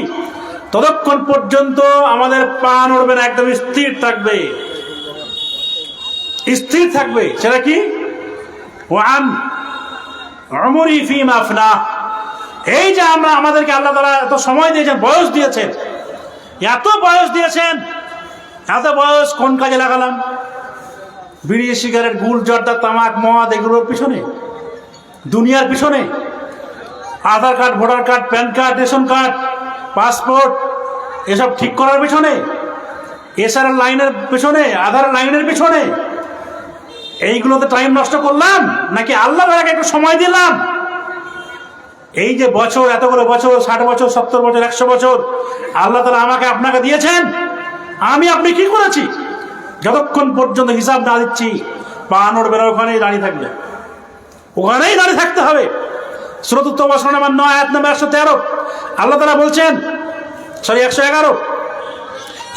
ততক্ষণ পর্যন্ত আমাদের পা নড়বে না, একদম স্থির থাকবে। সেটা কি? ওয়ান উমরি ফিমা আফনা, এই যে আমাদেরকে আল্লাহ তাআলা এত সময় দিয়েছেন, বয়স দিয়েছেন, এত বয়স কোন কাজে লাগালাম? বিড়ি, সিগারেট, গুল, জর্দা, তামাক, মদ, এগুলোর পিছনে, দুনিয়ার পিছনে, Aadhaar card, voter card, PAN card, ration card, passport, এসব ঠিক করার পিছনে, এসআর লাইনের পিছনে, আধার লাইনের পিছনে, এইগুলোতে টাইম নষ্ট করলাম, নাকি আল্লাহ তাআলাকে একটু সময় দিলাম? এই যে বছর, এতগুলো বছর, 60 বছর, 70 বছর, 100 বছর আল্লাহ তাআলা আমাকে আপনাকে দিয়েছেন, আমি আপনি কি করেছি? যতক্ষণ পর্যন্ত হিসাব না দিচ্ছি, পা নড়বে না, ওখানেই দাঁড়িয়ে থাকতে হবে। সূরা তাওবা সূরা নম্বর 9 আয়াত নম্বর 113 আল্লাহ তাআলা বলছেন, 111,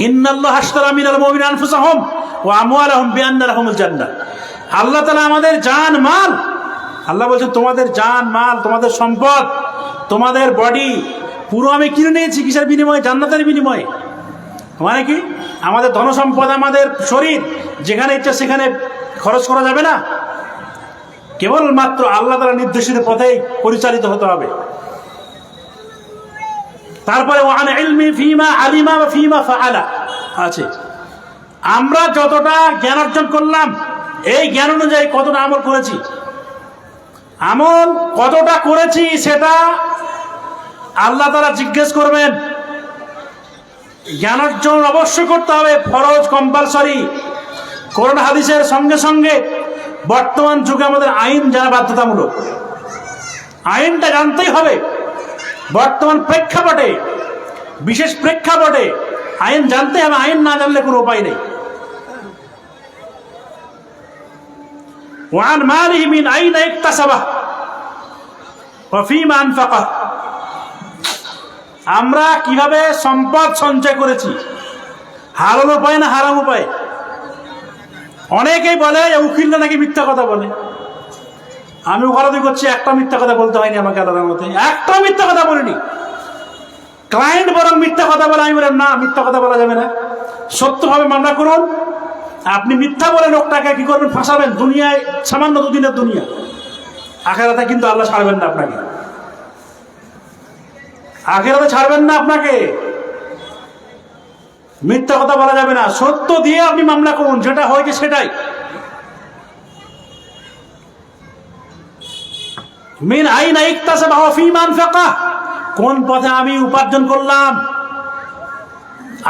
ইন্নাল্লাহা আশতারা মিনাল মুমিনিনা আনফুসাহুম ওয়া আমওয়ালাহুম বিআন্না লাহুমুল জান্নাহ। আল্লাহ তাআলা আমাদের জান মাল, আল্লাহ বলছেন তোমাদের জান মাল, তোমাদের সম্পদ, তোমাদের বডি পুরো আমি কিনে নিয়েছি। কিসের বিনিময়ে? জান্নাতের বিনিময়ে। মানে কি? আমাদের ধনসম্পদ, আমাদের শরীর যেখানে ইচ্ছা সেখানে খরচ করা যাবে না, কেবলমাত্র আল্লাহ তাআলার নির্দেশিত পথেই পরিচালিত হতে হবে। তারপরে ওয়ান ইলমি ফিমা আলিমা ওয়া ফিমা ফাআলা আছে। আমরা যতটা জ্ঞান অর্জন করলাম, এই জ্ঞান অনুযায়ী কতটা আমল করেছি সেটা আল্লাহ তাআলা জিজ্ঞেস করবেন। জ্ঞান অর্জন অবশ্যই করতে হবে, ফরজ, কম্পালসরি। কোরআন হাদিসের সঙ্গে সঙ্গে বর্তমান যুগে আমাদের আইন জানা বাধ্যতামূলক, আইনটা জানতেই হবে। বর্তমান প্রেক্ষাপটে, বিশেষ প্রেক্ষাপটে আইন জানতে হবে, আইন না জানলে কোনো উপায় নেই। ওয়ান মালিহি মিন আইনা ইকতাসাবা ওয়া ফীমা আনফাকা, আমরা কিভাবে সম্পদ সঞ্চয় করেছি, হালাল উপায় না হারাম উপায়? অনেকেই বলে উকিলরা নাকি মিথ্যা কথা বলে। আমি ওকালতি করছি, একটা মিথ্যা কথা বলতে হয়নি আমাকে আল্লাহর মতে, একটা মিথ্যা কথা বলিনি। ক্লায়েন্ট বরং মিথ্যা কথা বলে, আমি বললাম না, মিথ্যা কথা বলা যাবে না, সত্যভাবে মামলা করুন। আপনি মিথ্যা বলে লোকটাকে কি করবেন? ফাঁসাবেন। দুনিয়ায় সামান্য দুদিনের দুনিয়া, আখেরাতে কিন্তু আল্লাহ ছাড়বেন না আপনাকে, আখেরাতে ছাড়বেন না আপনাকে। মিথ্যা কথা বলা যাবে না, সত্য দিয়ে আপনি মামলা করুন, যেটা হয়েছে সেটাই। মিন আইনা ইকতাসাবা ওয়া ফীমা আনফাকা কোন পথে আমি উপার্জন করলাম।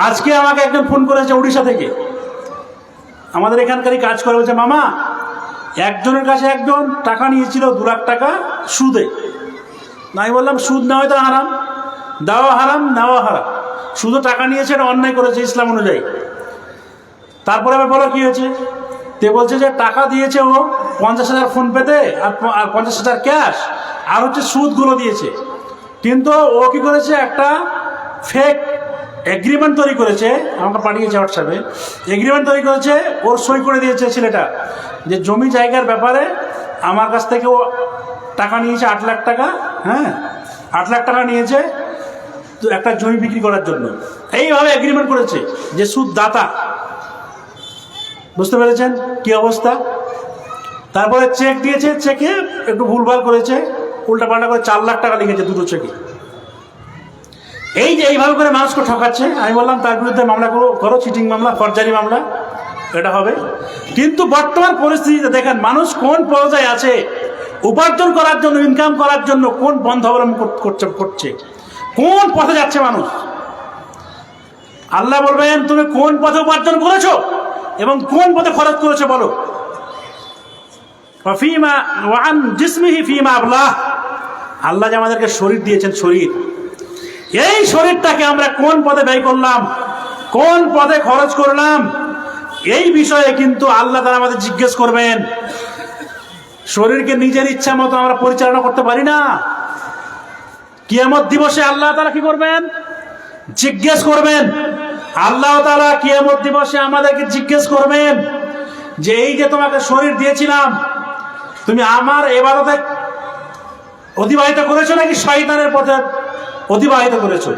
আজকে আমাকে একজন ফোন করেছে উড়িষ্যা থেকে, আমাদের এখানকারই কাজ করে, বলছে মামা একজনের কাছে একজন টাকা নিয়েছিল 2 লাখ টাকা সুদে। আমি বললাম সুদ নেওয়া তো হারাম, দেওয়া হারাম, নেওয়া হারাম। শুধু টাকা নিয়েছে, এটা অন্যায় করেছে ইসলাম অনুযায়ী। তারপরে আবার বলো কি হয়েছে, তে বলছে যে টাকা দিয়েছে ও 50,000 ফোনপেতে আর 50,000 ক্যাশ, আর হচ্ছে সুদগুলো দিয়েছে। কিন্তু ও কি করেছে, একটা ফেক এগ্রিমেন্ট তৈরি করেছে, আমাকে পাঠিয়েছে হোয়াটসঅ্যাপে। এগ্রিমেন্ট তৈরি করেছে, ওর সই করে দিয়েছে ছেলেটা, যে জমি জায়গার ব্যাপারে আমার কাছ থেকে ও টাকা নিয়েছে 8 লাখ টাকা। হ্যাঁ, 8 লাখ টাকা নিয়েছে তো একটা জমি বিক্রি করার জন্য। এইভাবে এগ্রিমেন্ট করেছে যে সুদ দাতা। বুঝতে পেরেছেন কি অবস্থা? তারপরে চেক দিয়েছে, চেকে একটু ভুলভাল করেছে, উল্টাপাল্টা করে 4 লাখ টাকা লিখেছে দুটো চেকে। এই যে এইভাবে করে মানুষকে ঠকাচ্ছে, আমি বললাম তার বিরুদ্ধে মামলা করো, চিটিং মামলা, ফরজারি মামলা, এটা হবে। কিন্তু বর্তমান পরিস্থিতিতে দেখেন মানুষ কোন পর্যায়ে আছে, উপার্জন করার জন্য, ইনকাম করার জন্য কোন পন্থা অবলম্বন করছে, কোন পথে যাচ্ছে মানুষ। আল্লাহ বলবেন তুমি কোন পথে উপার্জন করেছো এবং কোন পথে খরচ করেছো বলো। আল্লাহ যে আমাদেরকে শরীর দিয়েছেন, শরীর, এই শরীরটাকে আমরা কোন পথে ব্যয় করলাম, কোন পথে খরচ করলাম, এই বিষয়ে কিন্তু আল্লাহ তাআলা আমাদের জিজ্ঞেস করবেন। শরীরকে নিজের ইচ্ছা মতো আমরা পরিচালনা করতে পারি না। কিয়ামত দিবসে আল্লাহ তাআলা কি করবেন, জিজ্ঞেস করবেন। আল্লাহ তাআলা কিয়ামত দিবসে আমাদেরকে জিজ্ঞেস করবেন যে এই যে তোমাকে শরীর দিয়েছিলাম, তুমি আমার ইবাদতে অতিবাহিত করেছো নাকি শয়তানের পথে অতিবাহিত করেছো।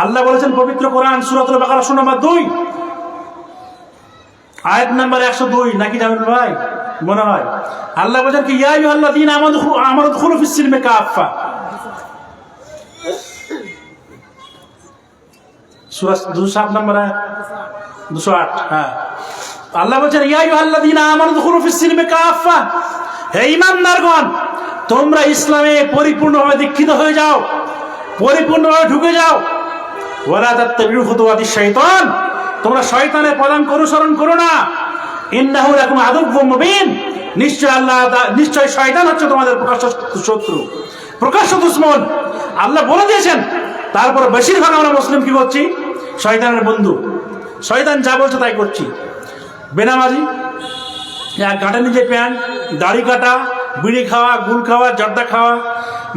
আল্লাহ বলেছেন পবিত্র কোরআন সূরাতুল বাকারা সূরা নম্বর 2 আয়াত নম্বর 102, নাকি জানেন ভাই? মনে হয় আল্লাহ বলেছেন কি ইয়া আইয়ুহাল্লাযীনা আমানু দুখুলু ফিস সিলমি কাফা। সূরা 207 নম্বর 208। হ্যাঁ, আল্লাহ বলেছেন ইয়া আইয়ুহাল্লাযীনা আমানু দুখুলু ফিস সিলমি কাফা, হে ঈমানদারগণ তোমরা ইসলামে পরিপূর্ণভাবে দীক্ষিত হয়ে যাও, পরিপূর্ণভাবে ঢুকে যাও। ওয়ালা তাত্তাবিউ খুতুওয়াতিশ শাইতান, তোমরা শয়তানের পদাঙ্ক অনুসরণ করো না। ইন্নাহু লাকুম আদুউম মুবিন, নিশ্চয় শয়তান হচ্ছে তোমাদের প্রকাশ্য শত্রু, প্রকাশ্য দুশমন। আল্লাহ বলে দিয়েছেন। তারপর বেশিরভাগ আমরা মুসলিম কি করছি, শয়তানের বন্ধু। শয়তান যা বলছে তাই করছি। বেনামাজি, গাঁটের নিচে প্যান্ট, দাড়ি কাটা, বিড়ি খাওয়া, গুল খাওয়া, জর্দা খাওয়া,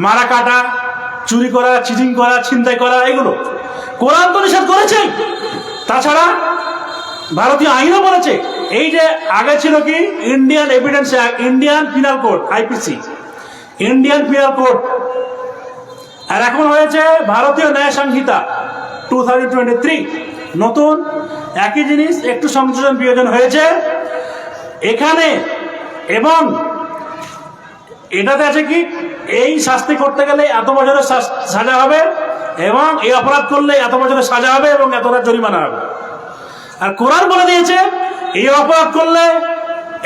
মারা কাটা, চুরি করা, চিটিং করা, ছিনতাই করা, এগুলো কোরআন তো নিষেধ করেছে। তাছাড়া ভারতীয় আইনও বলেছে। এই যে আগে ছিল কি Indian Evidence Act, Indian Penal Code, IPC, Indian Penal Code, আর এখন হয়েছে ভারতীয় ন্যায় সংহিতা 2023, নতুন একই জিনিস, একটু সংযোজন বিয়োজন হয়েছে এখানে। এবং এটাতে আছে কি এই শাস্তি করতে গেলে এত বছরের সাজা হবে, এবং এই অপরাধ করলে এত বছরের সাজা হবে এবং এতটা জরিমানা হবে। আর কোরআন বলে দিয়েছে এই অপরাধ করলে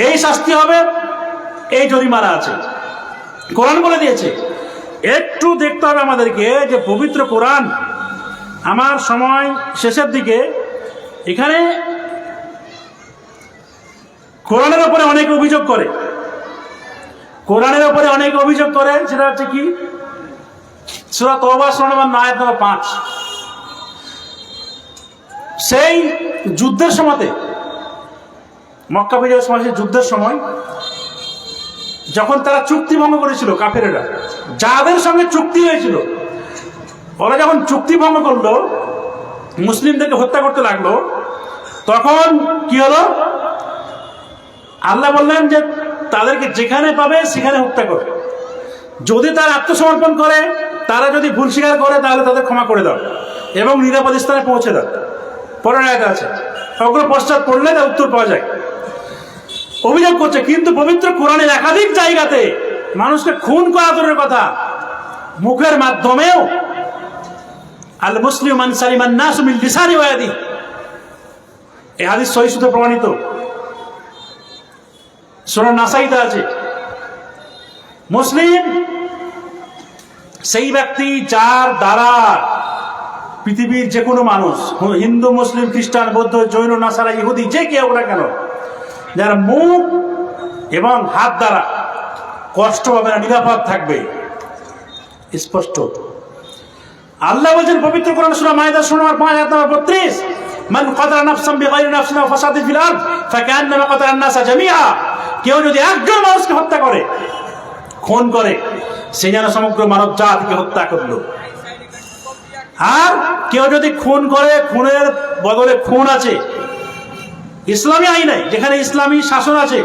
এই শাস্তি হবে, এই জরিমানা আছে। কোরআন বলে দিয়েছে। একটু দেখতে হবে আমাদেরকে যে পবিত্র কোরআন, আমার সময় শেষের দিকে, এখানে কোরআনের উপরে অনেক অভিযোগ করে, কোরআনের উপরে অনেক অভিযোগ করে। সেটা হচ্ছে কি সূরা তাওবা সূরা নম্বর 9 আয়াত নম্বর 5। সেই যুদ্ধের সময়তে, মক্কা বিজয়ের সময়, সেই যুদ্ধের সময় যখন তারা চুক্তি ভঙ্গ করেছিল, কাফেরেরা যাদের সঙ্গে চুক্তি হয়েছিল, ওরা যখন চুক্তি ভঙ্গ করলো, মুসলিমদেরকে হত্যা করতে লাগলো, তখন কি হলো, আল্লাহ বললেন যে তাদেরকে যেখানে পাবে সেখানে হত্যা করবে। যদি তারা আত্মসমর্পণ করে, তারা যদি ভুল স্বীকার করে, তাহলে তাদের ক্ষমা করে দাও এবং নিরাপদ স্থানে পৌঁছে দাও। পরের আয়াতে আছে, ওগুলো পশ্চাৎ পড়লে তার উত্তর পাওয়া যায়। অভিযোগ করছে। কিন্তু পবিত্র কোরআনের একাধিক জায়গাতে মানুষকে খুন করা দূরের কথা, মুখের মাধ্যমেও আল মুসলিম মান সালিমান নাস মিন লিসানি ওয়া ইয়াদি, এই হাদিস সহিহ সূত্রে প্রমাণিত, সূরা নাসাইতে আছে। মুসলিম সেই ব্যক্তি যার দ্বারা পৃথিবীর যে কোনো মানুষ, হিন্দু, মুসলিম, খ্রিস্টান, বৌদ্ধ, জৈন, নাসারা, ইহুদি, যে কেউ না কেন, যার মুখ এবং হাত দ্বারা কষ্ট পাবে না, নিরাপদ থাকবে। স্পষ্ট আল্লাহ বলছেন পবিত্র কোরআন সূরা মাইদা 5:32, মান কাতালা নাফসান বিগাইরি নাফসিন ওয়া ফাসাদিন ফিল আরদ ফাকান্নামা কাতালা আন-নাসা জামিআ। কেউ যদি একজন মানুষকে হত্যা করে, খুন করে, সে যেন সমগ্র মানব জাতিকে হত্যা করলো। আর কেউ যদি খুন করে, খুনের বদলে খুন আছে ইসলামী আইনে, যেখানে ইসলামী শাসন আছে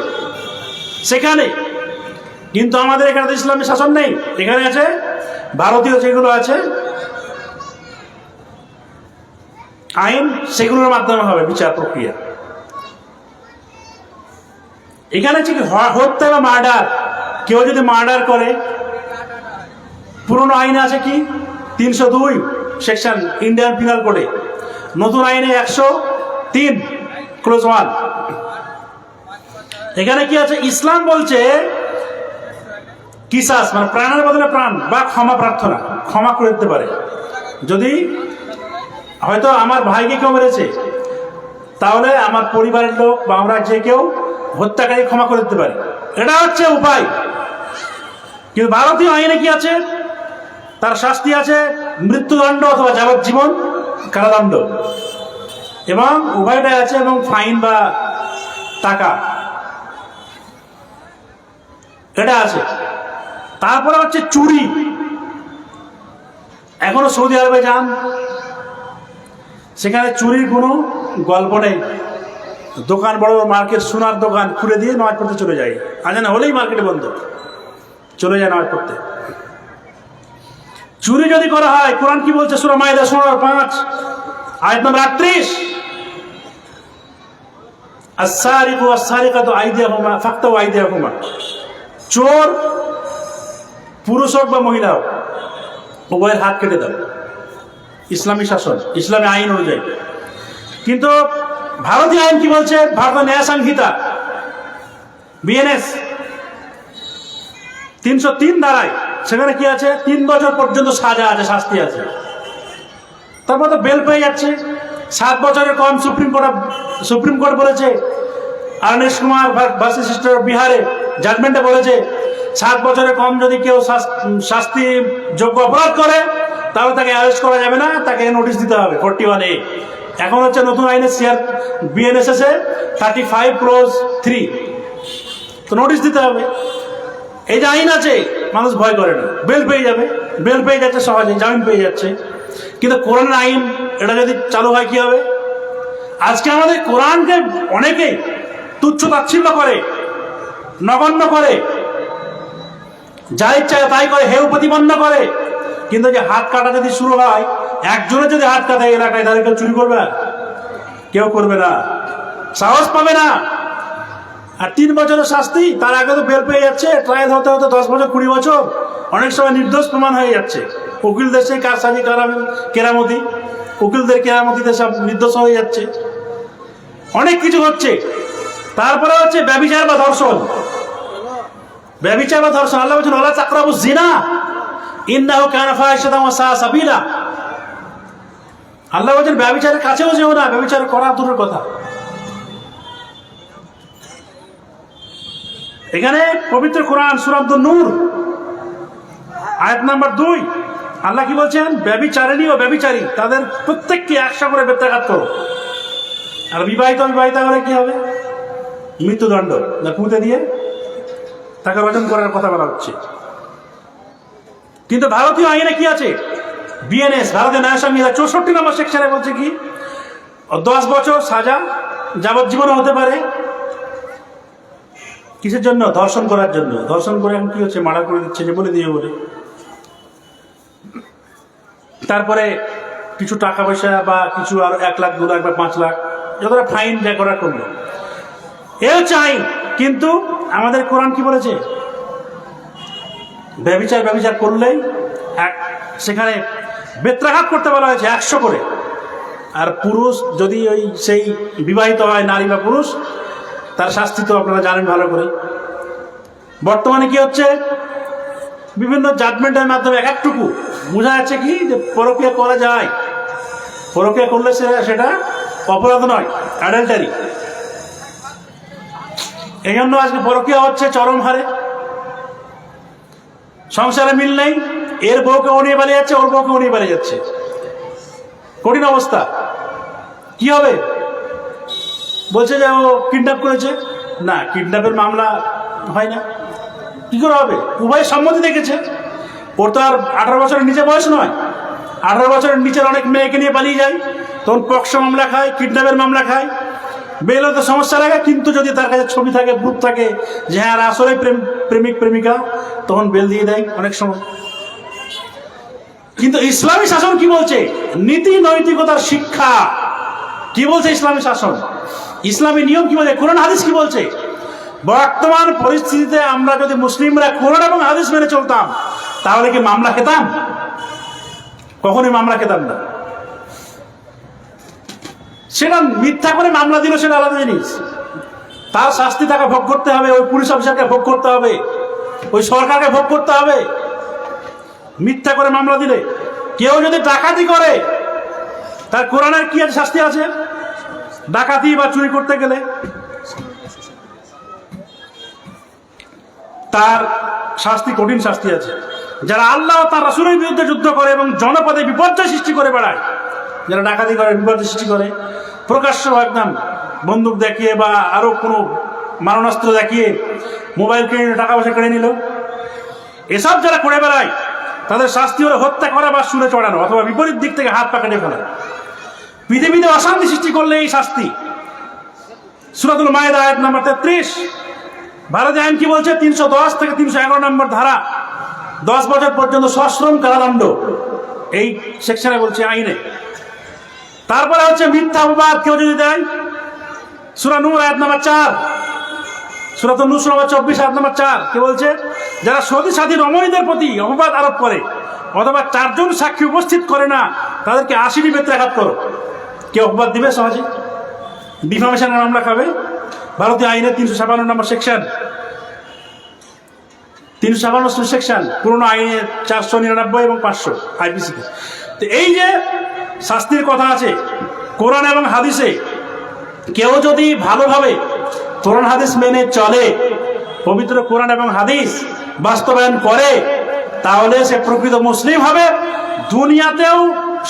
সেখানে। কিন্তু আমাদের এখানে তো ইসলামী শাসন নেই, এখানে আছে ভারতীয় যেগুলো আছে আইন, সেগুলোর মাধ্যমে হবে বিচার প্রক্রিয়া। এখানে হচ্ছে কি হত্যা বা মার্ডার। কেউ যদি মার্ডার করে, পুরনো আইনে আছে কি 302 সেকশন ইন্ডিয়ান পিনাল কোডে, নতুন আইনে 103 ক্লোজ 1। এখানে কি আছে, ইসলাম বলছে কিসাস মানে প্রাণের বদলে প্রাণ বা ক্ষমা প্রার্থনা, ক্ষমা করে দিতে পারে। যদি হয়তো আমার ভাইকে কেউ মেরেছে, তাহলে আমার পরিবারের লোক বা আমরা যে কেউ হত্যাকারী ক্ষমা করে দিতে পারি, এটা হচ্ছে উপায়। কিন্তু ভারতীয় আইনে কি আছে, তার শাস্তি আছে মৃত্যুদণ্ড অথবা যাবজ্জীবন কারাদণ্ড, এবং উভয়টাই আছে, এবং ফাইন বা টাকা এটা আছে। তারপরে হচ্ছে চুরি। এখনো সৌদি আরবে যান, সেখানে চুরির কোনো গল্প নেই। দোকান, বড় বড় মার্কেট, সোনার দোকান খুলে দিয়ে নামাজ পড়তে চলে যায়, আজান হলেই মার্কেটে বন্ধ, চলে যায় নামাজ পড়তে। চুরি যদি করা হয়, কোরআন কি বলছে সূরা মাইদা 5 আয়াত নম্বর 38, আস-সারিকু ওয়াস-সারিকাতু আইদিয়াহুমা ফাকতাউ আইদিয়াহুমা। চোর পুরুষ হোক বা মহিলা হোক, উভয়ের হাত কেটে দাও। ইসলামী শাসন, ইসলামী আইন অনুযায়ী। কিন্তু ভারতীয় আইন কি বলছে, ভারতীয় ন্যায় সংহিতা বিএনএস 303 ধারায়, সেখানে কি আছে, 3 বছর পর্যন্ত সাজা আছে, শাস্তি আছে। তারপর তো বেল পেয়ে যাচ্ছে। 7 বছরের কম সুপ্রিম কোর্ট বলেছে, আরনেশ কুমার ভার্সেস সিস্টার বিহারে জাজমেন্টে বলেছে 7 বছরের কম যদি কেউ শাস্তি যোগ্য অপরাধ করে, তাহলে তাকে অ্যারেস্ট করা যাবে না, তাকে নোটিশ দিতে হবে 41A। এখন হচ্ছে নতুন আইনে বিএনএসএস 35 ক্লোজ 3, তো নোটিশ দিতে হবে। এই যে আইন আছে, মানুষ ভয় করে না, বেল পেয়ে যাবে, বেল পেয়ে যাচ্ছে সহজে, জামিন পেয়ে যাচ্ছে। কিন্তু কোরআনের আইন এটা যদি চালু হয় কি হবে? আজকে আমাদের কোরআনকে অনেকেই তুচ্ছ তাচ্ছিল্য করে, নগণ্য করে, যা ইচ্ছা তাই করে, হেউ প্রতিপন্ন করে। কিন্তু যে হাত কাটা যদি শুরু হয়, একজনের যদি হাত কাটা এলাকায়, তাহলে কেউ চুরি করবে? কেউ করবে না, সাহস পাবে না। আর 3 বছরের শাস্তি, তার আগে তো বেল পেয়ে যাচ্ছে, ট্রায়াল হতে হতে 10 বছর 20 বছর, অনেক সময় নির্দোষ প্রমাণ হয়ে যাচ্ছে। উকিলদের সেই কারসাজি কেরামতি, উকিলদের কেরামতিতে সব নির্দোষ হয়ে যাচ্ছে, অনেক কিছু হচ্ছে। তারপরে হচ্ছে ব্যভিচার বা ধর্ষণ। ব্যভিচার বা ধর্ষণ, আল্লাহ বলছেন ওয়ালা তাকরাবুজ জিনা ইন্নাহু কানা ফাহিশাতান ওয়া সাআ সাবিলা। আল্লাহ বলছেন ব্যভিচারের কাছেও যেও না, ব্যভিচার করা দূরের কথা। এখানে পবিত্র কোরআন সূরা নূর আয়াত নাম্বার 2, আল্লাহ কি বলছেন, ব্যভিচারিণী ও ব্যভিচারী তাদের প্রত্যেককে 100 করে বেত্রাঘাত করো। আর বিবাহিতা হলে কি হবে? মৃত্যুদণ্ড, না পুঁতে দিয়ে তাকে রজন করার কথা বলা হচ্ছে। কিন্তু ভারতীয় আইনে কি আছে, বিএনএস ভারতীয় ন্যায় সংহিতা 64 নম্বর সেকশনে বলছে কি, 10 বছর সাজা, যাবজ্জীবনও হতে পারে। কিসের জন্য? ধর্ষণ করার জন্য। ধর্ষণ করে এখন কি হচ্ছে, মার্ডার করে দিচ্ছে, যে বলে দিয়ে বলে। তারপরে কিছু টাকা পয়সা বা কিছু আর 1 লাখ 2 লাখ বা 5 লাখ যতটা ফাইন যা করা করলো, এ হচ্ছে আইন। কিন্তু আমাদের কোরআন কি বলেছে, ব্যভিচার করলেই সেখানে বেত্রাঘাত করতে বলা হয়েছে 100 করে। আর পুরুষ যদি ওই সেই বিবাহিত হয়, নারী বা পুরুষ, তার শাস্তি তো আপনারা জানেন ভালো করে। বর্তমানে কি হচ্ছে, বিভিন্ন জাজমেন্টের মাধ্যমে এক একটুকু বোঝা যাচ্ছে কি যে পরকীয়া করা যায়, পরকীয়া করলে সেটা অপরাধ নয়, অ্যাডাল্টারি। এই জন্য আজকে পরকীয়া হচ্ছে চরম হারে। সংসারে মিল নেই, এর বউকে ও নিয়ে পালিয়ে যাচ্ছে, ওর বউকে ও নিয়ে পালিয়ে যাচ্ছে, কঠিন অবস্থা। কি হবে? বলছে যে ও কিডন্যাপ করেছে, না কিডন্যাপের মামলা হয় না, কি করে হবে? উভয় সম্মতি দেখেছে, ওর তো আর 18 বছরের নিচে বয়স নয়, 18 বছরের নিচের অনেক মেয়েকে নিয়ে পালিয়ে যায়, তখন পক্সো মামলা খায়, কিডন্যাপের মামলা খায়, বেল তো সমস্যা লাগে। কিন্তু যদি তার কাছে ছবি থাকে, প্রুফ থাকে যে হ্যাঁ আসলে প্রেমিক প্রেমিকা, তখন বেল দিয়ে দেয় অনেক সময়। কিন্তু ইসলামী শাসন কি বলছে? নীতি নৈতিকতার শিক্ষা কি বলছে ইসলামী শাসন, ইসলামী নিয়ম কি বলছে, কোরআন হাদিস কি বলছে? বর্তমান পরিস্থিতিতে আমরা যদি মুসলিমরা কোরআন এবং হাদিস মেনে চলতাম, তাহলে কি মামলা খেতাম? কখনোই মামলা খেতাম না। সেটা মিথ্যা করে মামলা দিল, সেটা আলাদা জিনিস, তার শাস্তি তাকে ভোগ করতে হবে, ওই পুলিশ অফিসারকে ভোগ করতে হবে, ওই সরকারকে ভোগ করতে হবে। মিথ্যা করে মামলা দিলে, কেউ যদি ডাকাতি করে, তার কোরআনের কি আছে শাস্তি আছে? ডাকাতি বা চুরি করতে গেলে তার শাস্তি, কঠিন শাস্তি আছে। যারা আল্লাহ তার রাসূলের বিরুদ্ধে যুদ্ধ করে এবং জনপদে বিপর্যয় সৃষ্টি করে বেড়ায়, যারা ডাকাতি করে, বিপর্যয় সৃষ্টি করে, প্রকাশ্য একদম বন্দুক দেখিয়ে বা আরো কোনো মারণাস্ত্র দেখিয়ে মোবাইল কিনে নিল, টাকা পয়সা কেড়ে নিল, এসব যারা করে বেড়ায় তাদের শাস্তি হলো হত্যা করা বা শুলে চড়ানো অথবা বিপরীত দিক থেকে হাত পা কেটে ফেলা। পৃথিবীতে অশান্তি সৃষ্টি করলে এই শাস্তি। সূরাতুল মায়েদা আয়াত নম্বর 33, ভারতীয় আইন কি বলছে? 310 থেকে 311 নম্বর ধারা, 10 বছর পর্যন্ত সশ্রম কারাদণ্ড এই সেকশনে বলছে আইনে। তারপরে হচ্ছে মিথ্যা অপবাদ কেউ যদি দেয়, সূরা নূর আয়াত নম্বর 4, সূরাতুন নূর নম্বর 24 আয়াত নম্বর 4 কে বলছে? যারা সতী সাথী রমণীদের প্রতি অপবাদ আরোপ করে অথবা 4 জন সাক্ষী উপস্থিত করে না, তাদেরকে 80 বেত্রাঘাত করো। কেউ অপবাদ দিবে সহজে, ডিফামেশনের মামলা খাবে। ভারতীয় আইনের 356 নম্বর সেকশন, 356 সেকশন, পুরনো আইনের 499 এবং 500 আইপিসিতে। তো এই যে শাস্তির কথা আছে কোরআন এবং হাদিসে, কেউ যদি ভালোভাবে কোরআন হাদিস মেনে চলে, পবিত্র কোরআন এবং হাদিস বাস্তবায়ন করে, তাহলে সে প্রকৃত মুসলিম হবে, দুনিয়াতেও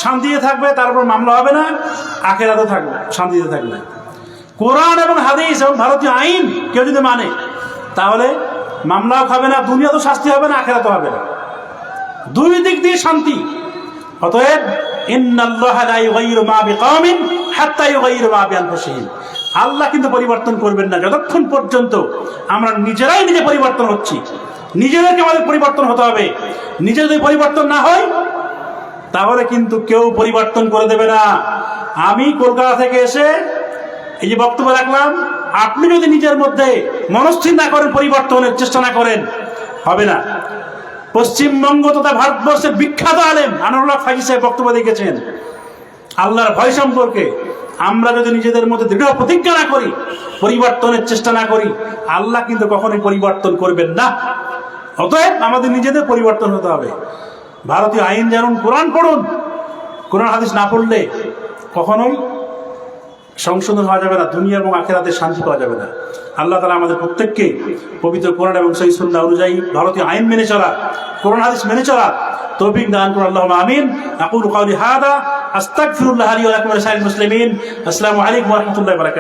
শান্তিতে থাকবে, তারপর মামলা হবে না, আখিরাতেও থাকবে শান্তিতে থাকবে। কোরআন এবং হাদিস এবং ভারতীয় আইন কেউ যদি মানে, তাহলে মামলাও খাবে না, দুনিয়াতেও শাস্তি হবে না, আখিরাতেও হবে না, দুই দিক দিয়ে শান্তি। অতএব ইন্নাল্লাহা লা ইউগাইয়িরু মা বিকওমিন হাত্তা ইউগাইয়িরু মা বিআনফুসিহিম, আল্লাহ কিন্তু পরিবর্তন করবেন না যতক্ষণ পর্যন্ত আমরা নিজেরাই নিজে পরিবর্তন হচ্ছি। নিজেদেরকে আমাদের পরিবর্তন হতে হবে। নিজে যদি পরিবর্তন না হয়, তাহলে কিন্তু কেউ পরিবর্তন করে দেবে না। আমি কলকাতা থেকে এসে এই যে বক্তব্য রাখলাম, আপনি যদি নিজের মধ্যে মনস্থির না করেন, পরিবর্তনের চেষ্টা না করেন, হবে না। পশ্চিমবঙ্গ তথা ভারতবর্ষের বিখ্যাত আলেম আনোয়ারুল্লাহ ফাইজি সাহেব বক্তব্য দিয়েছেন আল্লাহর ভয় সম্পর্কে। আমরা যদি নিজেদের মধ্যে দৃঢ় প্রতিজ্ঞা না করি, পরিবর্তনের চেষ্টা না করি, আল্লাহ কিন্তু কখনোই পরিবর্তন করবেন না। অতএব আমাদের নিজেদের পরিবর্তন হতে হবে। ভারতীয় আইন জানুন, কোরআন পড়ুন, কোরআন হাদিস না পড়লে কখনোই সংশোধন হওয়া যাবে না, দুনিয়া এবং আখিরাতে শান্তি পাওয়া যাবে না। আল্লাহ তাআলা আমাদের প্রত্যেককে পবিত্র কোরআন এবং সহিহ সুন্নাহ অনুযায়ী ভারতীয় আইন মেনে চলা, কোরআন হাদিস মেনে চলা তৌফিক দান করুন। আল্লাহুম্মা আমিন। আকুলু কাওলি হাযা আস্তাগফিরুল্লাহ লি ওয়া লাকুম ওয়া লিসাইরিল মুসলিমিন। আসসালামু আলাইকুম ওয়া রাহমাতুল্লাহি ওয়া বারাকাতুহু।